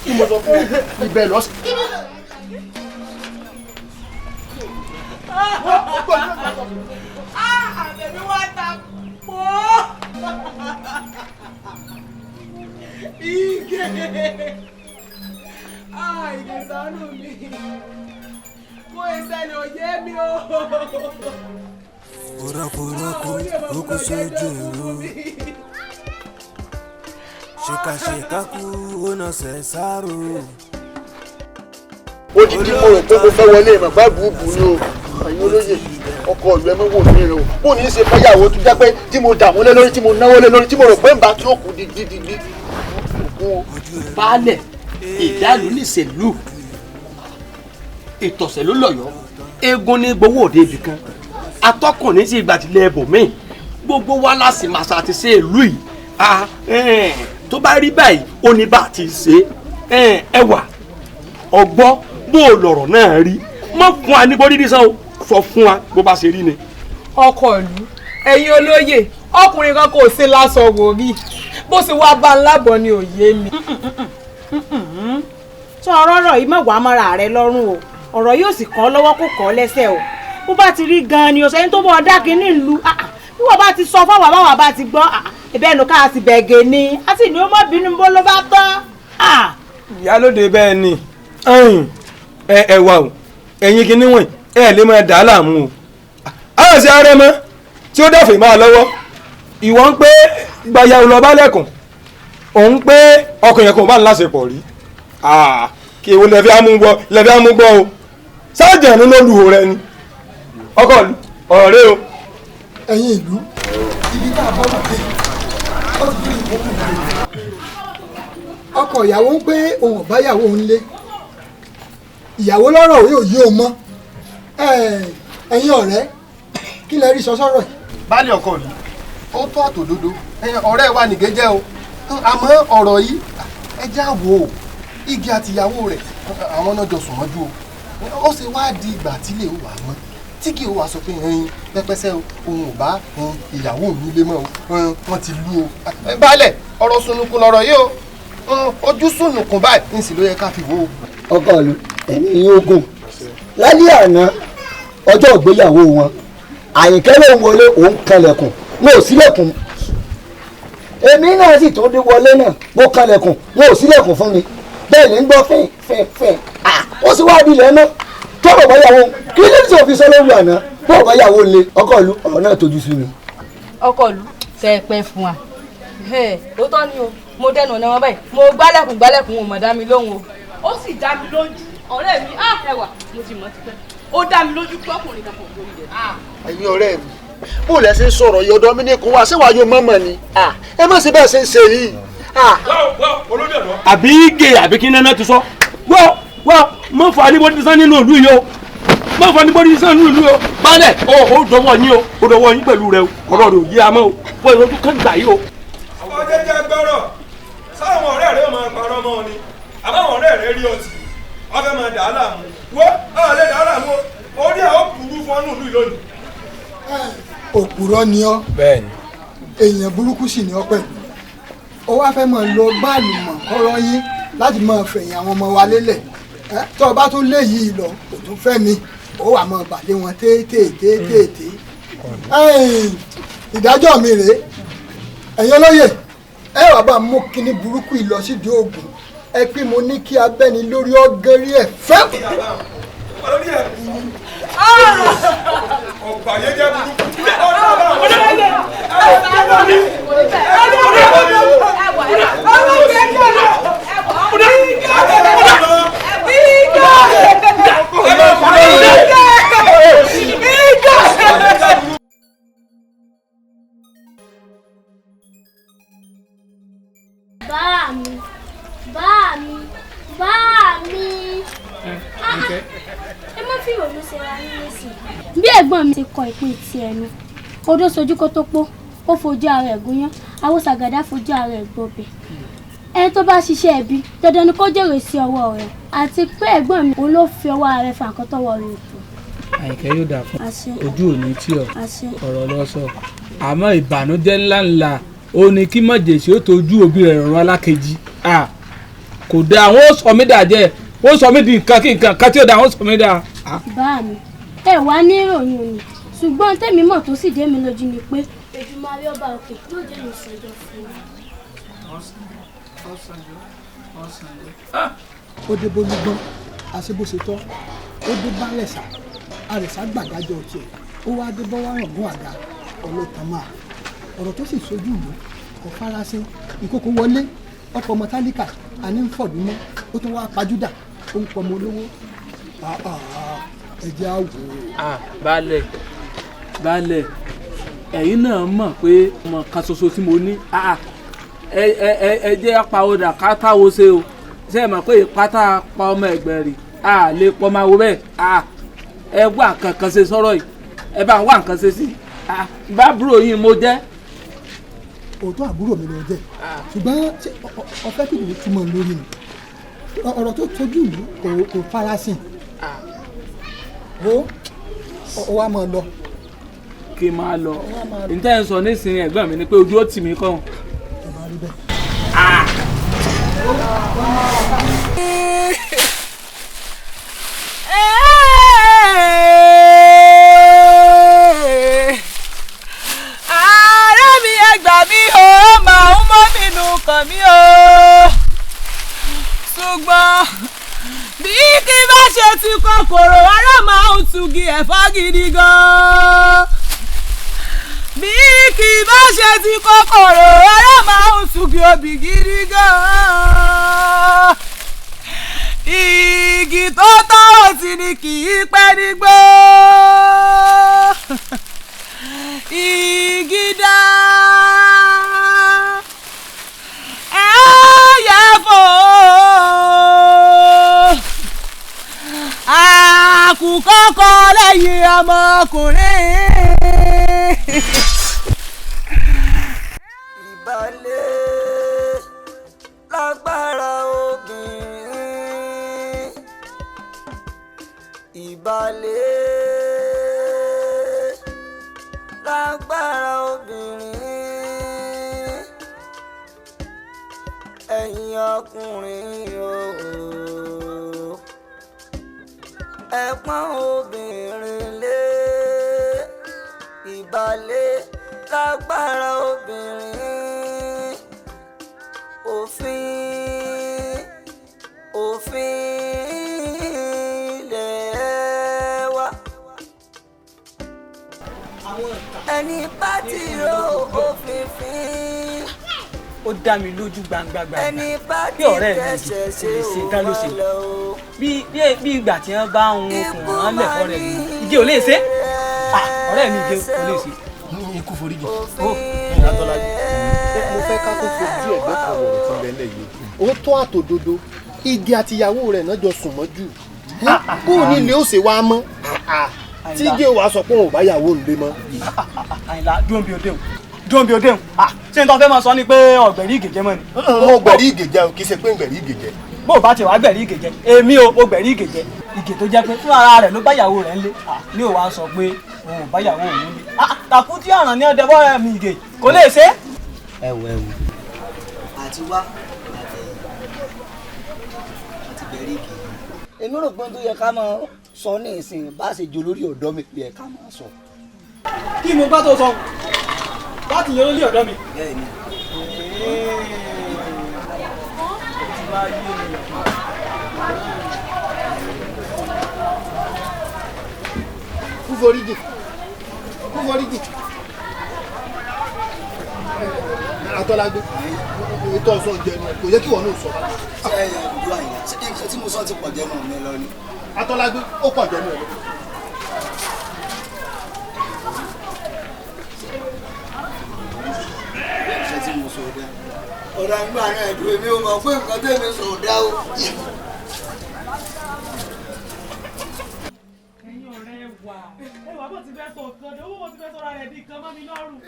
kí mo sọ fún ibẹ̀ lọ. àbẹ̀bí wá ta pọ̀. Ige ṣàánú mi kó ìṣẹ̀lẹ̀ òye mi o. Kúrọ́kúrọ́kú ó kú sójú ìró. Ṣèkàṣèkà kú ó nà ṣẹ̀ sáró. ó ti di mo rò pé mo fẹ́ wọlé bàbá bùbù ni o àyìn olóye ọkọ ìlú ẹmí wò mí rẹ o bó ní í ṣe fẹ́yàwó tó jẹ́ pé tí mo dààmú lé lórí tí mo náwó lé lórí tí mo rò pé ń bá tí ó kù digbidigbi. baálẹ̀ ìdálù níṣèlú ìtọ̀sẹ̀ ló lọ́yọ̀ọ́ eégún ní gbowó òde ibì kan atọ́kùn ní sí ìgbàtílẹ̀ ẹbòmíì gbogbo wa láti màṣà àti ṣe ìlú yìí tó bá rí báyìí ó ní bá ti ṣe ẹwà ọgbọ́n bó o lọ̀rọ̀ náà rí mọ́ fún wa ní bórí dísán o sọ fún wa bó bá ṣe rí ni. ọkọ ìlú ẹ̀yin olóyè ọkùnrin kan kò sí lásán wò rí bó ṣe wá bá ńlá bọ̀ ni òye mi. tó ọ̀rọ̀ yìí mọ̀ wá mọ́ra rẹ lọ́rùn o ọ̀rọ̀ yóò sì kọ́ lọ́wọ́ kó kọ́ lẹ́sẹ̀ o bó bá ti rí gan-an ni ọ̀sẹ̀ tó bọ̀ ọ̀dà kínní ìlú bí wọ́n bá ti sọ fáwọn àbáwọ̀ bá ti gbọ́ ẹ̀bẹ̀ ẹnu ká ti bẹ̀gẹ̀ ni a sì ní ó mọ̀ bínú bó ló bá tán. ìyálóde bẹ́ẹ̀ ni ẹ wà o ẹ̀yin kìíní wọ̀nyí ẹ lè máa dà á láàmú o àwọn ṣe arẹ mọ́ tí ó dẹ̀fẹ̀ máa lọ́wọ́ ìwọ ń pé gbayàwó lọ bá lẹ́kùn òun pé ọkùnrin yẹn kò bá ń láṣepọ̀ rí kí ewu lẹ́fẹ́ amúgbọ́ o sáàjẹ̀ nínú olùhò rẹ ni ọkọ̀ ọ̀rẹ́ o. ẹ̀yin ìlú ibi tá a bọ́ wà pé ó ti di ìwọ́n ọkọ ìyàwó ń pé òun ọ̀bá ìyàwó ń lé ìyàwó lọ́rọ̀ òye òye ò mọ́ ẹ̀yin ọ̀rẹ́ kí lẹ rí sọ sọ́rọ̀ yìí. baálé ọkọ yìí ó tó àtòdodo ọ̀rẹ́ wa nìgé jẹ́ o àmọ́ ọ̀rọ̀ yìí ẹ já wò ó igi àtìyàwó rẹ̀ àwọn náà jọ sùn mọ́jú o ó ṣe wá di ìgbà tílé ó wà mọ́ tí kì í wá sọ pé pẹ́pẹ́sẹ́ òun ò bá ìyàwó mi lé mọ́ o wọ́n ti lú o. baálẹ̀ ọ̀rọ̀ sunukun lọ̀rọ̀ yìí o ojú sunukun báyìí ń sì ló yẹ ká fi wò ó. ọkọ ìlú ẹ̀mí yóò gùn lálẹ́ àná ọjọ́ ìgbéyàwó wọn àyìnkẹ́ ló ń wọlé òun kanlẹ̀kùn wọn ò sílẹ̀kùn èmi náà sì tó dé wọlé náà mo kanlẹ̀kùn wọn ò sílẹ̀kùn fún mi bẹ́ẹ̀ ní gbọ́ fẹ́ẹ̀ ó sì wá dilẹ̀ náà tó bọ̀ báyàwó kí ló ti òfin sọ lórí àná bọ̀ báyàwó le ọkọ ìlú ọ̀rọ̀ náà tójú sí mi. ọkọ ìlú tẹ ẹ pẹ fún wa lóòótọ́ ni o mo dẹnu ọ̀nà wọn báyìí mo gbálẹ̀kùn wọn mọ̀ dá mi lóhùn o ó sì dá mi lójú ọ̀rẹ́ mi ẹwà mo ti mọ̀ tipẹ́ ó dá mi lójú pé ọkùnrin kan kò lórí rẹ̀. ẹ̀yin ọ̀rẹ́ mi bó lẹ ṣe ń sọ̀rọ̀ yìí ọ̀dọ̀ mi ní kó wá ṣéwàá yóò mọ̀mọ́ ni ẹ má ṣe bẹ́ẹ̀ ṣe ń ṣe yìí. àbí gè àbí kí nẹ́nẹ́ ti sọ wọ́n mọ̀ fún anibodi sàn nínú ìlú yìí o mọ̀ fún anibodi sàn nínú ìlú yìí o balẹ̀ ó dọwọ́ yín o ó dọwọ́ yín pẹ̀lú rẹ o ọ̀rọ̀ rẹ ò yí amọ́ o fún ìrọ́jú kan gbà yìí o. ọmọ jẹjẹ gbọ́rọ̀ sáwọn ọ̀rẹ́ rẹ máa parọ́ mọ́ ni àbáwọn ọ̀rẹ́ rẹ rí ọtí wọ́n fẹ́ máa dà á láàmú wọ́n lè dà á láàmú orí àwọn burú fọ́nù ìlú lónìí. òpùrọ́ ni ọ́ èèyàn burúkú sì ni ọ́ pẹ̀lú ó wá fẹ́ máa lo báàlù mọ̀ kọ́rọ́ yín láti máa fẹ̀yìn àwọn ọmọ wa lélẹ̀ tó o bá tún lé yìí lọ kò tún fẹ́ mi ó wà máa bàlẹ́ wọn téètéètéèté ìdájọ́ mi rèé ẹ̀yin olóyè ẹ wà bá mú kíní burúkú ìlọsídìí oògùn ẹ pé mo ní kí abẹ́ni lórí ọgẹ́rí ẹ̀ fẹ́. olórí ẹ̀ burú ọgbà yẹn jẹ́ burúkú. Bá mi. Ẹ má fi ìrònú ṣe ra ní lẹ́sìn. Bí ẹ̀gbọ́n mi ti kọ ìpín ti ẹnu, odó sojú kó tó pó, ó fojú ara ẹ̀ gúnyán, àwọn sàgàdá fojú ara ẹ̀ gbọ̀bẹ̀. Ẹni tó bá ṣiṣẹ́ ẹbí, dandan ni kó jèrè sí ọwọ́ rẹ̀. Àti pé ẹ̀gbọ́n mi òun ló fi ọwọ́ rẹ̀ fa nǹkan tọ́wọ́ rẹ̀ tó. Àyìnkẹ́ yóò dà fún ojú òní tí ọ̀rọ̀ lọ sọ. Àmọ́ ìbànújẹ́ ńláńlá ó ní kí mọ̀jèṣì ó tójú òbí rẹ̀ rọrùn alákejì. Kò dá àwọn ó sọ mí dà jẹ́ ó sọ mí di nǹkan kí nǹkan kan tí ó dá àwọn ó sọ mí dà. Bá mi ẹ wá ní ìròyìn òní ṣùgbọ́n tèmi mọ̀ tó sì dé mi lójú ni pé Èdùmàrè máa rí ọba òkè yóò jẹ́ ìṣẹ́jọ́ fún mi. ó dé bólúgbọ́n àṣebóṣetọ́ ó dé bálẹ̀ṣà àrẹ̀ṣà gbàdájọ́ tiẹ̀ ó wá dé bọ́wọ́ rọ̀gùn àga ọlọ́tàn máa ọ̀rọ̀ tó sì sojú ìlú kò farasin ìkókó wọlé ọkọ̀ ọmọ tálíkà àní ń fọ̀dún mọ́ ó tún wá pajúdà ó ń pọmọ olówó ẹ̀jẹ̀ á wò ó. baálẹ̀ ẹ̀yin náà mọ̀ pé ọmọ kan ṣoṣo tí mo ní ẹ jẹ́ apàwọ̀dà ká táwo ṣe o ṣe é mọ̀ pé ìpátá pa ọmọ ẹgbẹ́ rẹ̀ lè pọ̀ máa wo bẹ́ẹ̀ ẹ wá nǹkan kan ṣe sọ̀rọ̀ yìí ẹ bá ń wá nǹkan ṣe sí bábúrò yín mo jẹ́. òótọ́ àbúrò mi ló jẹ́ ṣùgbọ́n ọ̀fẹ́ kìkì túmọ̀ lórí mi ọ̀rọ̀ tó tójú ìlú kò farasin ó wá máa lọ. kí n máa lọ níta ẹ̀ ń sọ nísìnyí ẹ̀gbọ́n mi ni pé ojú ó tì mí kàn. ẹ máa rí bẹ́ẹ̀. ti kòkòrò ará máa ń tugi ẹ̀fọ́ gidi gan. bí kì í bá ṣe ti kòkòrò ará máa ń tugi obì gidi gan. igi tó tọ́ òsì ni kì í pẹ́ nígbó. igi dá ẹ yẹ fò àkùkọ kọ lẹ́yìn ọmọkùnrin. ìbálẹ̀ lágbára obìnrin ìbálẹ̀ lágbára obìnrin ẹ̀yin ọkùnrin ooo ẹ pọ́n obìnrin lé ìbálẹ̀ lágbára obìnrin òfin ilẹ̀ wa ẹni bá ti ro òfin fín. ó dá mi lójú gbangba ẹni bá bí ti ọ̀rẹ́ mi tẹ̀sẹ̀ ṣe ṣe dá ló ṣe òun lọ. bí ìgbà tí wọ́n bá ń okùn wọn lẹ̀ fọ́rẹ́ mi ìdí ò lè ṣe ọ̀rẹ́ mi ìdí ò lè ṣe. ikú foríjì ó Atọ́lájí mo fẹ́ ká tó fojú ẹ̀gbẹ́ kan ọ̀rọ̀ tí ń bẹ lẹ̀ yìí ó tó àtòdodo igi àtìyàwó rẹ̀ náà jọ sùn mọ́jú kó o nílé ó ṣe wá mọ́ tí igi wa sọ pé òun ò bá yàwó ń lé mọ́. Àyìnlá dúró bí o déhùn ṣé n tó fẹ́ máa sọ ni pé ọ̀gbẹ̀rí ìgèjẹ mọ́ ni. mo gbẹ̀rí ìgèjẹ o kì í ṣe pé ń gbẹ̀rí ìgèjẹ. bó o bá ti wá gbẹ̀rí ìgèjẹ èmi o mo gbẹ̀rí ìgèjẹ ìgè tó jẹ́ pé fún ara rẹ̀ ló bá yàwó rẹ̀ ń lé ní òun á sọ pé òun ò bá yàwó òun lé tàkú tí ọ̀ràn ní ọdẹ bọ́ mi ìgè kò lè ṣe. ẹ wò àti wá àti gbẹ̀rí ìgè. èmi rò pé tó yẹ ká máa sọ ní ìsìn bá ṣe jọ lórí ọ̀dọ́ mi pé ẹ ká máa sọ. kí mo bá tó sọ láti yẹ lórí ọ̀dọ́ mi. bẹ́ẹ̀ni. kú foríjì Atọ́lágbé ètò ọ̀sán jẹnu kò yẹ kí wọ́n náà sọ. ṣé ẹ ìlú àyìnlá ṣé nǹkan tí mo sọ ti pọ̀ jẹnu mi lọ ni. Atọ́lágbé ó pọ̀ jẹnu ẹ̀ lọ. ṣé tí mo sọ dá ọ̀rọ̀ àgbà náà ẹ̀dùn èmi ò mọ̀ pé nǹkan tẹ́mi sọ dá o. ẹwà bó ti fẹ́ sọ nǹkan ni owó bó ti fẹ́ sọ ra rẹ̀ bí nǹkan mọ́ mi lọ́rùn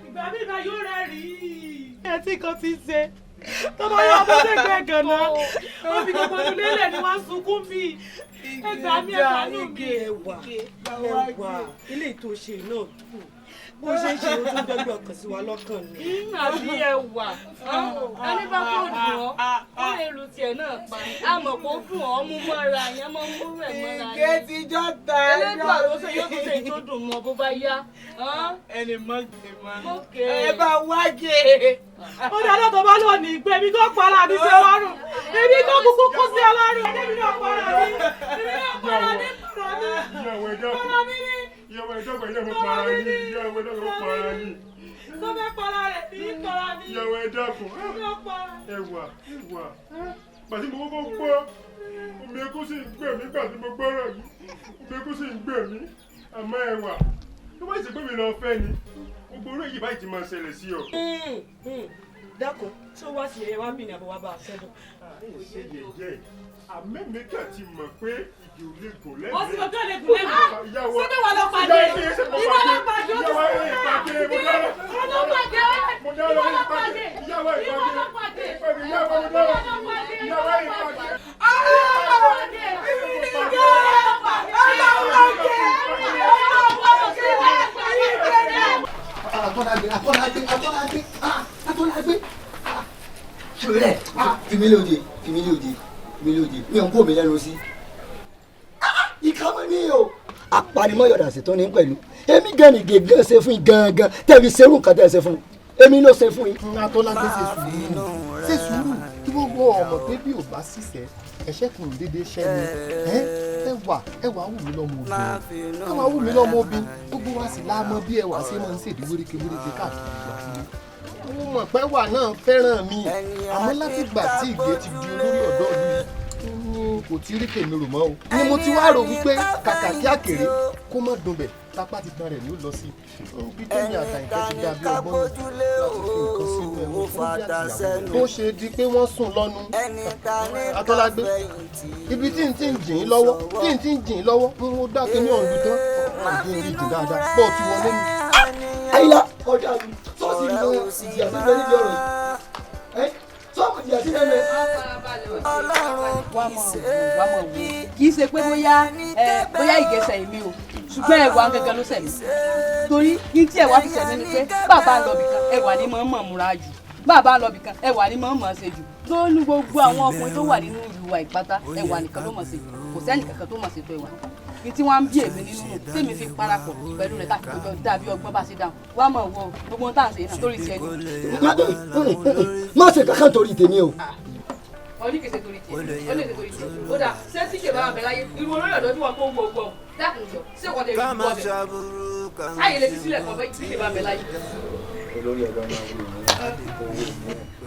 ìgbà mi ìgbà yóò rẹ̀ rí i. ẹ tí kan ti ṣe tọ́mọ yóò bó ṣe gbẹ gànà ó fi gbogbo ọdún lélẹ̀ ni wọ́n sunkún bí ẹgbàá mi ẹgbàá mi gé ẹwà ilé ìtòṣe náà bó ṣe ń ṣe ló tún dọ́gbọ̀n ọkàn sí wa lọ́kàn ni. àbí ẹwà ẹni bá kó dùn ọ́ ó lè lu tiẹ̀ náà pa àmọ́ kó dùn ọ́ mú mọ́ra yẹn mọ́ mú rẹ̀ mọ́ra yẹn. ìgé tíjọ́ ta ẹlẹ́gbàá ló ṣe yóò tún ṣe tó dùn mọ́ bó bá yá. ẹni mọ́gè mọ́ ẹ bá wágè. ó dá lọ́tọ̀ bá lọ ní ìgbẹ́ mi tó para mi sí ọlọ́run èmi tó kúkú kú sí ọlọ́run èmi náà para mi para mi. ìyàwó ẹ̀dọ́gbọ̀n ilé mi para yín ìyàwó ẹ̀dọ́gbọ̀n para yín. tó fẹ́ para rẹ̀ ní para mi. ìyàwó ẹ̀dọ́gbọ̀n ẹ̀wà pàtí mo kọ́kọ́ gbọ́ omi ẹkún sì ń gbè mí gbà tí mo gbọ́rọ̀ yìí omi ẹkún sì ń gbè mí àmọ́ ẹ̀wà tó bá sì pé mi lọ fẹ́ ni gbogbo orí èyí báyìí ti máa ṣẹlẹ̀ sí ọ. dákun tí ó wá sí ẹ wá bí ní àbọ̀wá bá a sẹ́dọ̀. ṣe yẹ̀yẹ́ àmẹ́mẹ́kà ti mọ̀ pé ìdí ò lè gùn lẹ́nu. ó sì mọ̀ tó lè gùn lẹ́nu. síbí wà lọ pàdé ìwọ lọ pàdé ó ti sọ lọ pàdé ìwọ lọ pàdé ìwọ lọ pàdé ìwọ lọ Atọ́lágbé ṣòro fìmílòdì mi ò ń kó mi lẹ́nu sí. ìkànnì ni o apanimọ́yọ̀dà sì tún ní pẹ̀lú èmi gan ni gègé ṣe fún yín gangan tẹ̀mí serú nǹkan tẹ̀ ṣe fún yín èmi ló ṣe fún yín. Atọ́lágbé ṣe sùúrù kí gbogbo wọn ọmọ pé bí ò bá ṣiṣẹ́ ẹ̀ṣẹ̀ kì í dédé ṣẹ́ ni ẹwà wù mí lọ́mọ obìnrin ẹwà wù mí lọ́mọ obìnrin gbogbo wa sì láàmú bí ẹwà ṣe máa ń ṣèdí wéréke káàkiri ìgbà mo mọ̀ pé ẹwà náà fẹ́ràn mi àmọ́ láti gbà tí Ìgè ti di olórí ọ̀dọ́ mi kò tí rí tèmi rò mọ́ o ni mo ti wá rò wípé kàkà kí àkèré kó má dùn bẹ̀ tápá ti tan rẹ̀ ní ó lọ sí bí tèmi àtàyìnkẹ́ ti dàbí ọgbọ́n láti fi nǹkan sínú ẹ̀wọ̀n fún bí àtìyàwó tó ṣe di pé wọ́n sùn lọ́nu Atọ́lágbé ibi tí n ti ń jìn ín lọ́wọ́ mo dákẹ́ ní ọ̀rùn tán àdé orí jù dáadáa pọ̀ tí wọ́n lé mi. Àyìnlá ọjà mi sọ́ọ̀sì ìlú ìjìyà sí ìgbẹ́ níbi ọ̀rọ̀ yìí sọ́ọ̀sì ìjìyà sí ẹ̀mẹ́. wá mọ̀ wò kì í ṣe pé bóyá ìgẹ̀sẹ̀ èmi o ṣùgbọ́n ẹ̀wà gẹ́gẹ́ ló ṣẹ̀mí torí ní tí ẹ̀wà fi ṣẹ̀mí ni pé bàbá ń lọ bìkan ẹ̀wà ni mọ̀ múra jù bàbá ń lọ bìkan ẹ̀wà ni mọ̀ ṣe jù lónìí gbogbo àwọn ọkùnrin tó wà nínú ìlú wa ìpátá ẹ̀wà nìkan ló mọ̀ ṣe kò sẹ́ni kankan tó mọ̀ ṣe tó ẹ̀wà ní tí wọ́n ń bí èmi nínú tèmi fi parapọ̀ pẹ̀lú rẹ̀ dàbí ọgbọ́n bá ṣe dáhùn wá mọ̀ wo gbogbo ohun tá à ń ṣe náà torí tiẹ̀ ni. má ṣe kankan torí tèmi o. oníkèsè torí tiẹ̀ oníkèsè torí tiẹ̀ ó dà ṣé tí ṣe bá wà bẹ̀ láyé irú olórí ọ̀dọ́ tí wọ́n kó gbogbo dákùn jọ ṣé kò tẹ̀ ìlú ọbẹ̀ sáyé lè fi sílẹ̀ kan bẹ́ẹ̀ tí ṣe bá bẹ̀ láyé. olórí ọ̀dọ́ náà wúlò ní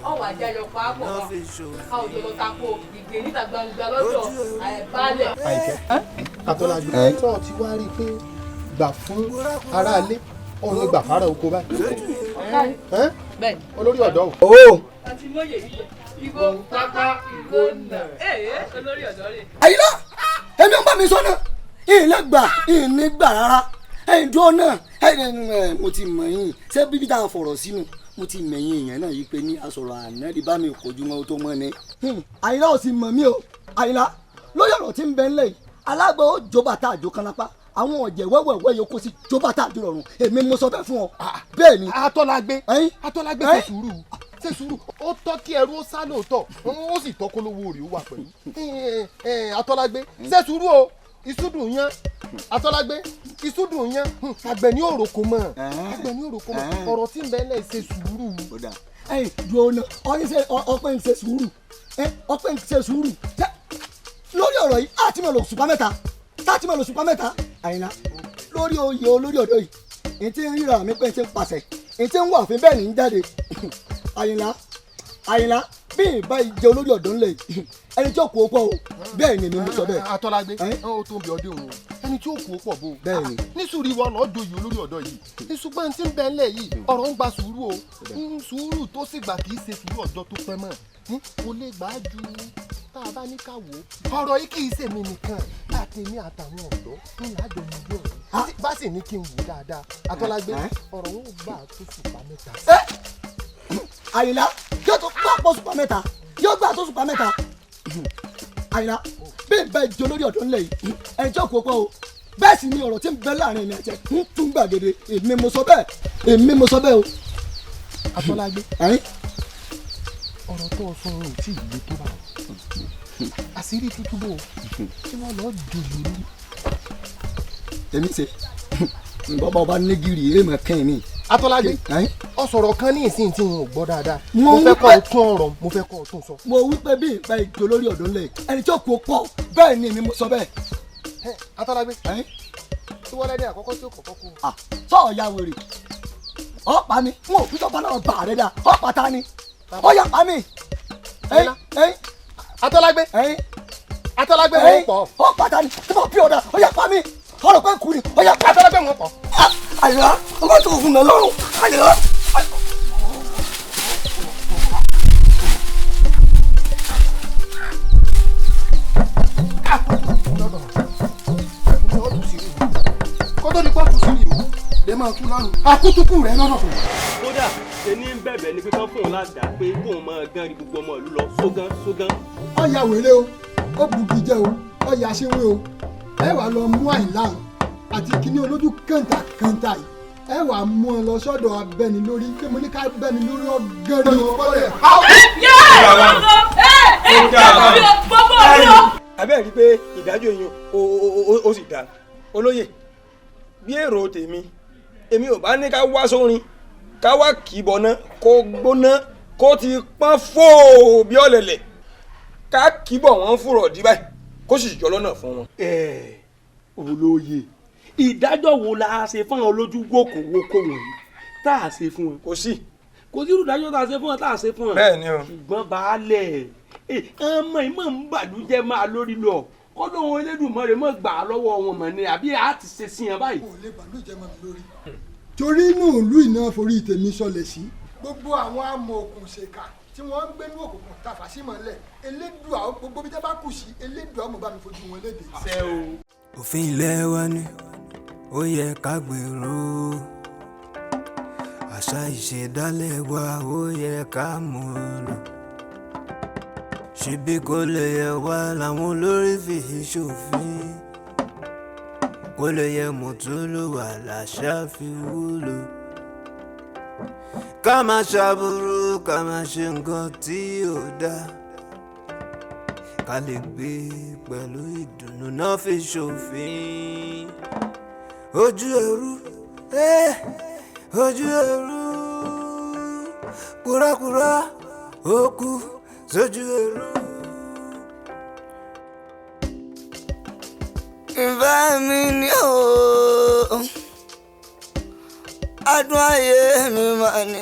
ọwọ́ àjàyọ̀ pàápọ̀ wọn a ò jọ lọ tako Ìgè níta gbangba lọ́dọ̀ àìbalẹ̀. Àyìnkẹ́ Atọ́lágbé tí wọ́n ti wá rí i pé gbà fún aráalé òun ni gbà fara oko báyìí. olórí ọ̀dọ́ o. àti mọ́yè yìí ìgò pápá ìgò nà olórí ọ̀dọ́ rẹ̀. Àyìnlá ẹni ọgbà mi sọ́nà ìní gbà rárá ẹ̀yìn dúró náà mo ti mọ̀ yín ṣé bíbí tá a fọ̀rọ̀ sínú mo ti mẹ̀yìn èèyàn náà yìí pé ní asọ̀rọ̀ àná di bá mi kojú wọn tó mọ́ ni. Àyìnlá ò sì mọ̀ mí o Àyìnlá lórí ọ̀rọ̀ tí ń bẹ ńlẹ̀ yìí alágbó ó jó bàtà àjò kan lápá àwọn ọ̀jẹ̀ wẹ́wẹ́wẹ́ yòókù sí jó bàtà àjò rọrùn èmi mo sọ bẹ́ẹ̀ fún ọ. bẹ́ẹ̀ ni Atọ́lágbé ṣe sùúrù ó tọ́ kí ẹrú ó sá lóòótọ́ ó sì tọ́ kó lówó rẹ̀ ó wà pẹ̀lú. Atọ́lágbé ṣe sùúrù o ìsúdùn yan Atọ́lágbé ìsúdùn yan àgbẹ̀ ní òròkó mọ́ ọ̀rọ̀ tí ń bẹ lẹ́ ṣe sùúrù. ẹ̀yin dùn ọ̀nà ọpẹ́ ń ṣe sùúrù lórí ọ̀rọ̀ yìí àti mọ̀ lò ṣùpá mẹ́ta Àyìnlá lórí oyè olórí ọ̀dọ́ yìí èyí tí ń ríra mi pé ṣe ń pàṣẹ èyí tí ń wà fún bẹ́ẹ̀ ní ń jáde Àyìnlá bí ìbá ìjẹ olórí ọ̀dọ́ ńlẹ̀ yìí ẹni tí ó kú ó pọ̀ o bẹ́ẹ̀ ni mo sọ bẹ́ẹ̀. Atọ́lágbé ó tó bí ọdẹ òun ẹni tí ó kú ó pọ̀ bó. bẹ́ẹ̀ ni nísùúrù ìwọ lọ́ọ́ doyè olórí ọ̀dọ́ yìí ìṣùgbọ́n tí ń bẹ ńlẹ̀ yìí ọ̀rọ̀ ń gba sùúrù o sùúrù tó sì gbà kì í ṣe sùúrù ọjọ́ tó pẹ́ mọ́ kò lè gbà á ju tá a bá ní ká wò ó ọ̀rọ̀ yìí kì í ṣèmi nìkan àtẹ̀mí àtàwọn ọ̀dọ́ ní ìlàjọ ìlú ọ̀rọ̀ bá sì ní kí n wò dáadáa Atọ́lágbé ọ̀rọ̀ wọn ò gbà tó ṣùpá mẹ́ta. Àyìnlá yóò tó pápọ̀ ṣùpá mẹ́ta yóò gbà tó ṣùpá mẹ́ta. Àyìnlá bí ìbá ìjọ lórí ọ̀dọ́ ńlẹ̀ yìí ẹni tí ó kó pọ̀ o bẹ́ẹ̀ sì ni ọ̀rọ̀ tí ń bẹ láàrin ẹ̀mí ẹ̀jẹ̀ ń tún gbàgede èmi mo sọ bẹ́ẹ̀ o. Atọ́lágbé ọ̀rọ̀ tó sọ ohun tí ìlú tó bá àṣírí tútù bò tí wọ́n lọ́ọ́ dòyò lórí. èmi ṣe bọ́bá ọba nígìrì èèmọ̀ kẹ́hìn mi. Atọ́lágbé ọ sọ̀rọ̀ kan ní ìsìn tí n ò gbọ́ dáadáa mo fẹ́ kọ́ ọ tún ọ̀rọ̀ mo fẹ́ kọ́ ọ tún sọ. mo wí pé bí ìgbà ìjọ lórí ọ̀dọ́ ńlẹ̀ ẹni tí ó kú pọ̀ bẹ́ẹ̀ ni èmi mo sọ bẹ́ẹ̀. Atọ́lágbé tí wọ́n lẹ́dẹ̀ àkọ́kọ́ tí ó kọ́kọ́ kú. sọ̀ọ́ ya wèrè ọ̀pá mi wọn ò fi tọ́pá náà bà rẹ̀ dá ọ̀pá ta ni ọ̀yà pa mi. Atọ́lágbé wọn pọ̀. ọ̀pá ta ni tí wọ́n bí ọ̀dà ọ̀yà pa mi ọ̀rọ̀ pé kú ni ọ̀yà pa. Atọ́lágbé wọn pọ̀. Àyìnlá ọmọ tó fún mi lọ́rùn Àyìnlá. kótó ni pọ́ọ̀tù sí ìlú lè máa tú lọ́rùn akútukù rẹ̀ lọ́dọ̀ fún mi. kódà ẹni ń bẹ̀bẹ̀ ni pé kán fóun ládàá pé kóun máa gán rí gbogbo ọmọ ìlú lọ sógán. ọ̀yà wèrè o ó bugi jẹ́ o ọ̀yà ṣéwé o ẹ wàá lọ mú Àyìnlá àti kíní olójú kàńtà yìí ẹ wàá mú ọ lọ sọ́dọ̀ abẹ́ni lórí pé mo ní ká bẹ́ni lórí ọgẹ́rẹ́ o. abẹ́ẹ̀ rí i pé ìdájọ́ yẹn ó sì dáa olóyè bí èrò tèmi èmi ò bá ní ká wá sórin ká wá kì í bọ̀ná kó gbóná kó ti pọ́n fóò bí ọ̀lẹ̀lẹ̀ ká kíbọ̀ wọ́n fúrọ̀ dí báyìí kó sì yọ lọ́nà fún wọn. olóye ìdájọ́ wo la ṣe fún àwọn olójú wókòwókò wọ̀nyí tá a ṣe fún wọn. kò sí ìdájọ́ tá a ṣe fún wọn tá a ṣe fún wọn. bẹ́ẹ̀ ni o. ṣùgbọ́n baálẹ̀ ọmọ ìmọ̀ ń bàlújẹ́ máa lórí lọ kọ́dọ̀ wọn Elédùmarè mọ̀ gbà á lọ́wọ́ wọn mọ̀ ni àbí a ti ṣe sí yẹn báyìí. kò lè bàlújẹ́ mọ́ mi lórí. torí inú ìlú iná forí tèmi sọlẹ̀ sí. gbogbo àwọn amòòkùn ṣèkà tí wọ́n ń gbé ní òkùnkùn tàfà sí mọ́lẹ̀ Elédùà gbogbo bí tẹ́ bá kù sí Elédùà mo bá mi fojú wọn léde. òfin ilé wa ni ó yẹ ká gbèrò àṣà ìṣẹ̀dálẹ̀ wa ó yẹ ká mọ̀ lò ṣebí kò lè yẹ wá làwọn olórí fi ṣòfin kò lè yẹ mọ̀túlùwà làṣà fi wúlò ká má ṣàbùrú ká má ṣe nǹkan tí ò dáa ká lè gbé pẹ̀lú ìdùnnú náà fi ṣòfin ojú ẹrú ojú ẹrú kúrákúrá ó kú sójú ẹrú. ìfẹ́ mi ni ó adùn ayé mi mà ní.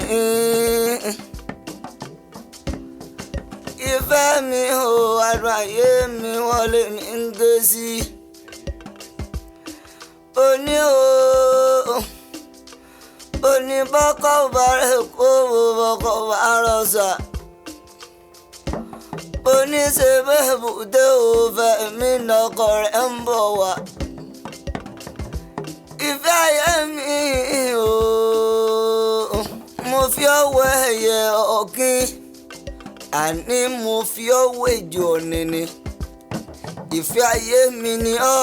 ìfẹ́ mi ò adùn ayé mi wọlé mi ń gé sí. oní oní bọ́kọ̀ bá rẹ̀ kó bọ́kọ̀ bá rọ̀ṣà. oníṣẹ́bẹ̀ bùdé òfẹ́ mi nọkọ̀ rẹ̀ ń bọ̀ wá. ìfẹ́ ayé mi ò mo fi ọwọ́ ẹ̀yẹ ọ̀kín àní mo fi ọwọ́ èjì ọ̀nìní. ìfẹ́ ayé mi ni ọ́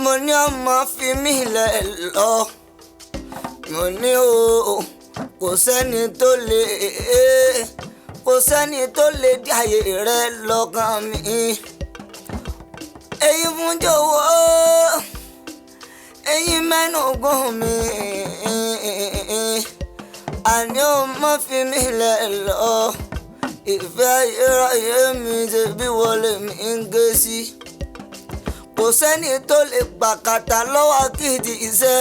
mo ní ọmọ fi mí lẹ̀ lọ. mo ní o kò sẹ́ni tó lè dí àyè rẹ lọ́kàn mi. èyí fún jọ̀wọ́ èyí mẹ́nu gùn mi. àní o má fi mí lẹ̀ lọ. ìfẹ́ ayérayé mi ṣe bí wọlé mi ń gé sí. kò sẹ́ni tó lè gbàkàtà lọ́wọ́ kìdí iṣẹ́.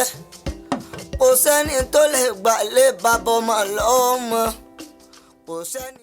kò sẹ́ni tó lè gbà lé bàbá ọmọ lọ́mọ. kò sẹ́ni.